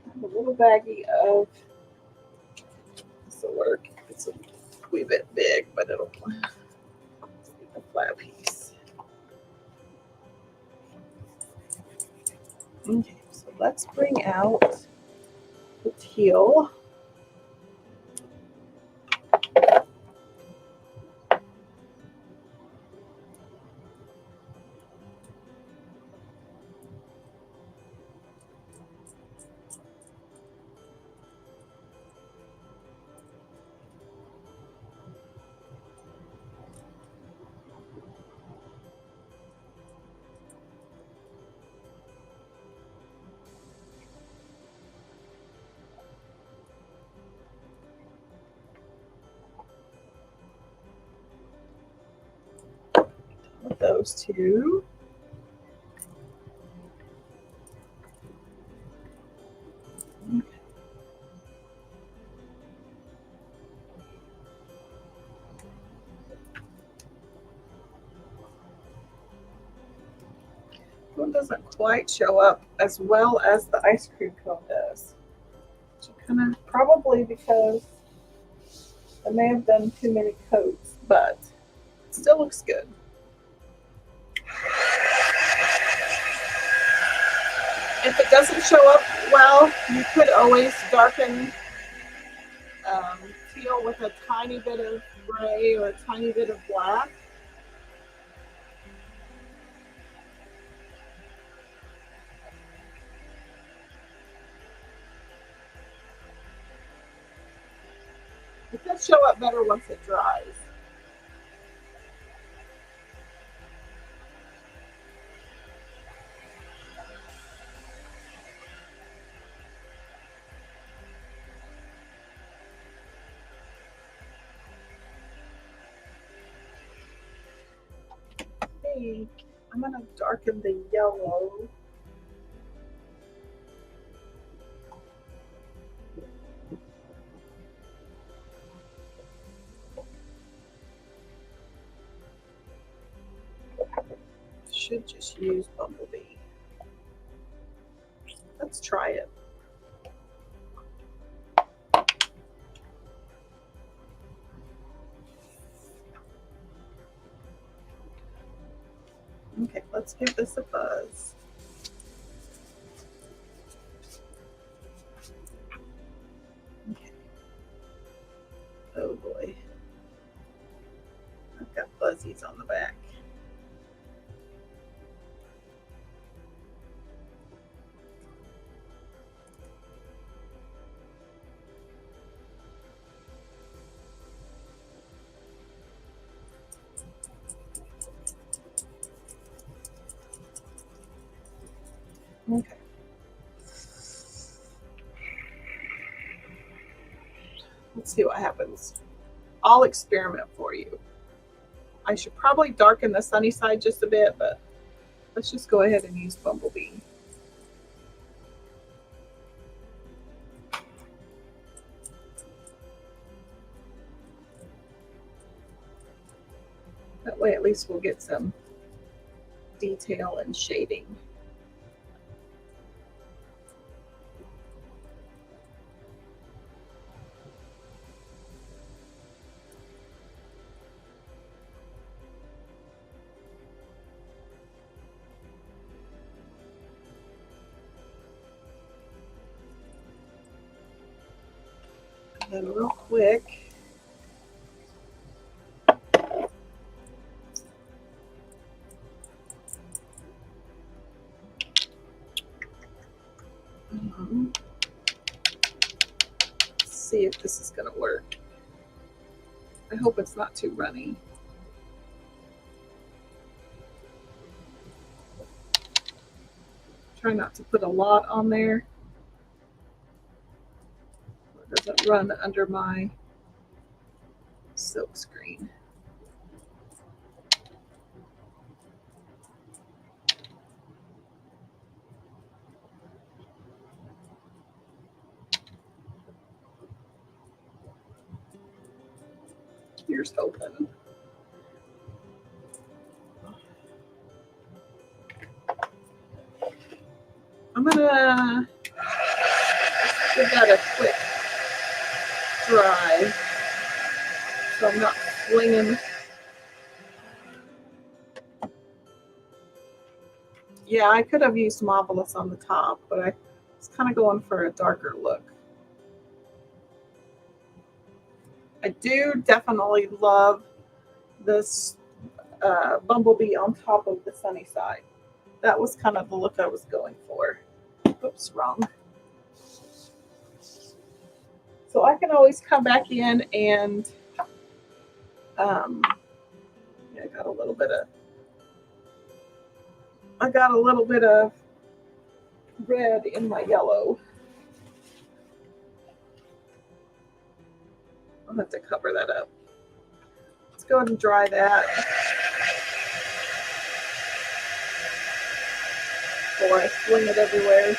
I have a little baggie of this will work. It's a wee bit big, but it'll be a flat piece. Okay, so let's bring out the teal. With those two. Okay. One doesn't quite show up as well as the ice cream cone does. So kind of probably because I may have done too many coats, but it still looks good. If it doesn't show up well, you could always darken teal with a tiny bit of gray or a tiny bit of black. It does show up better once it dries. I think I'm going to darken the yellow. Should just use Bumblebee. Let's try it. Okay, let's give this a buzz. Okay. Oh boy. I've got fuzzies on the back. Okay. Let's see what happens. I'll experiment for you. I should probably darken the sunny side just a bit, but let's just go ahead and use Bumblebee. That way at least we'll get some detail and shading. And then real quick, see if this is going to work. I hope it's not too runny. Try not to put a lot on there. It doesn't run under my silk screen. Here's hoping. I'm gonna give that a quick dry so I'm not flinging. Yeah, I could have used Marvelous on the top, but I was kind of going for a darker look. I do definitely love this bumblebee on top of the sunny side. That was kind of the look I was going for. Oops, wrong. So I can always come back in and yeah, I got a little bit of red in my yellow. I'll have to cover that up. Let's go ahead and dry that before I fling it everywhere.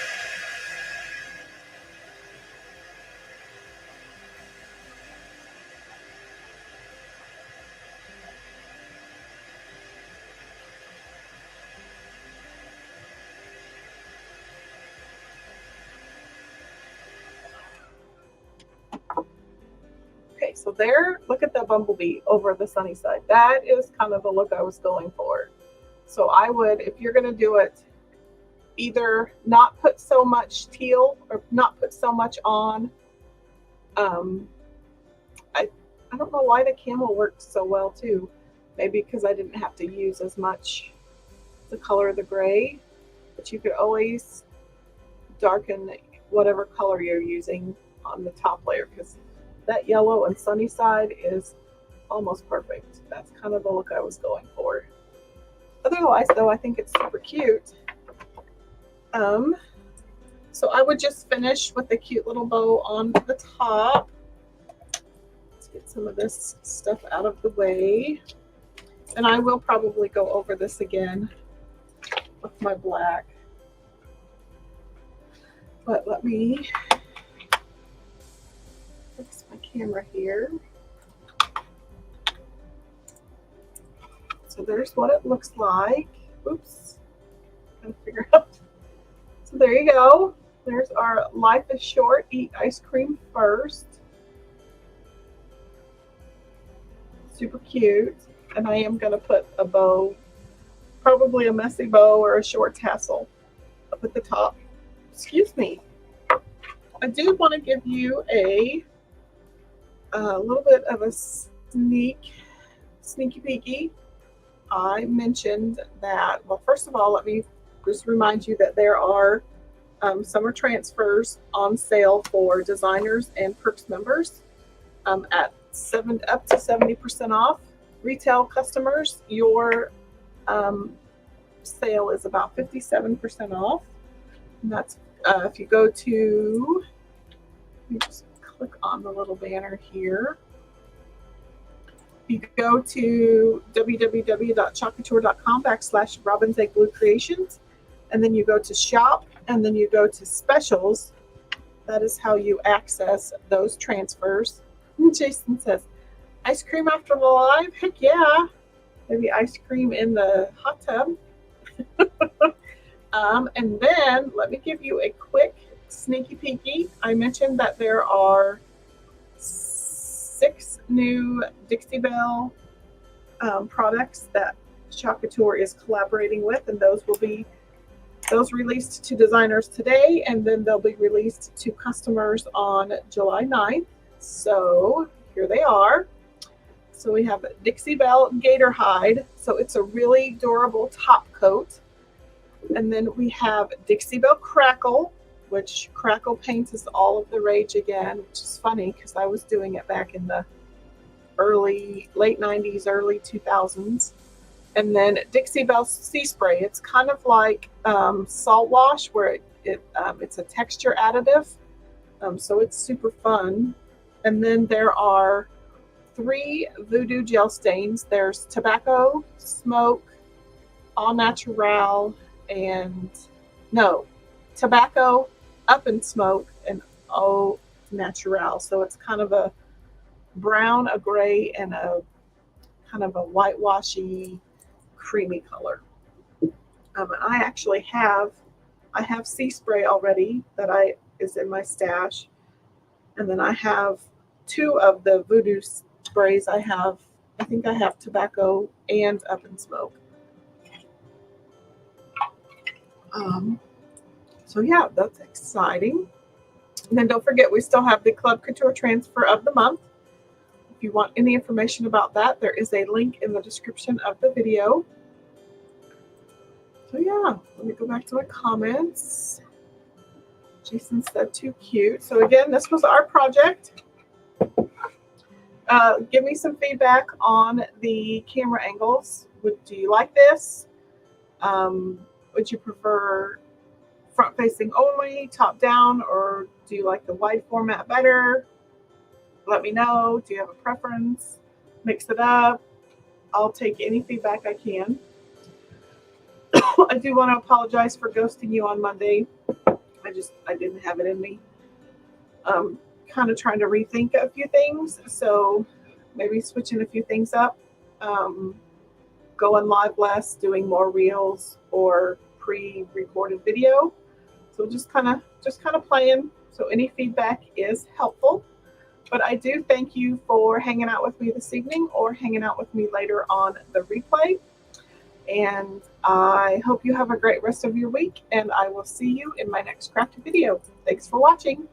Okay, so there, look at that bumblebee over the sunny side. That is kind of the look I was going for. So I would, if you're going to do it, either not put so much teal or not put so much on. I don't know why the camel worked so well too. Maybe because I didn't have to use as much the color of the gray, but you could always darken whatever color you're using on the top layer, because that yellow and sunny side is almost perfect. That's kind of the look I was going for. Otherwise though, I think it's super cute. So I would just finish with a cute little bow on the top. Let's get some of this stuff out of the way. And I will probably go over this again with my black. But let me fix my camera here. So there's what it looks like. Oops. Gotta figure out. So there you go. There's our Life is Short, Eat Ice Cream First. Super cute. And I am going to put a bow, probably a messy bow or a short tassel up at the top. Excuse me. I do want to give you a little bit of a sneaky peeky. I mentioned that, well, first of all, let me just remind you that there are summer transfers on sale for designers and perks members at up to 70% off. Retail customers, your sale is about 57% off. And that's if you go to, let me just click on the little banner here. You go to www.chocouture.com/Robin's Egg Blue Creations, and then you go to shop, and then you go to specials. That is how you access those transfers. And Jason says, ice cream after the live? Heck yeah. Maybe ice cream in the hot tub. And then let me give you a quick sneaky peeky. I mentioned that there are 6 new Dixie Belle products that Couture is collaborating with, and those released to designers today, and then they'll be released to customers on July 9th. So here they are. So we have Dixie Belle Gator Hide. So it's a really durable top coat. And then we have Dixie Belle Crackle, which crackle paints is all of the rage again, which is funny because I was doing it back in the late 90s, early 2000s. And then Dixie Belle Sea Spray. It's kind of like salt wash, where it's a texture additive. So it's super fun. And then there are 3 Voodoo gel stains. There's tobacco, smoke, all natural, tobacco, up in smoke, and au natural. So it's kind of a brown, a gray, and a kind of a whitewashy, creamy color. I actually have sea spray already that is in my stash, and then I have two of the voodoo sprays. I think I have tobacco and up in smoke. So yeah, that's exciting. And then don't forget, we still have the Club Couture transfer of the month. If you want any information about that, there is a link in the description of the video. So yeah, let me go back to my comments. Jason said too cute. So again, this was our project. Give me some feedback on the camera angles. Do you like this? Would you prefer front facing only, top down, or do you like the wide format better? Let me know. Do you have a preference? Mix it up. I'll take any feedback I can. I do want to apologize for ghosting you on Monday. I didn't have it in me. Kind of trying to rethink a few things, so maybe switching a few things up. Going live less, doing more reels or pre-recorded video. So just kind of playing. So any feedback is helpful. But I do thank you for hanging out with me this evening or hanging out with me later on the replay. And I hope you have a great rest of your week, and I will see you in my next crafty video. Thanks for watching.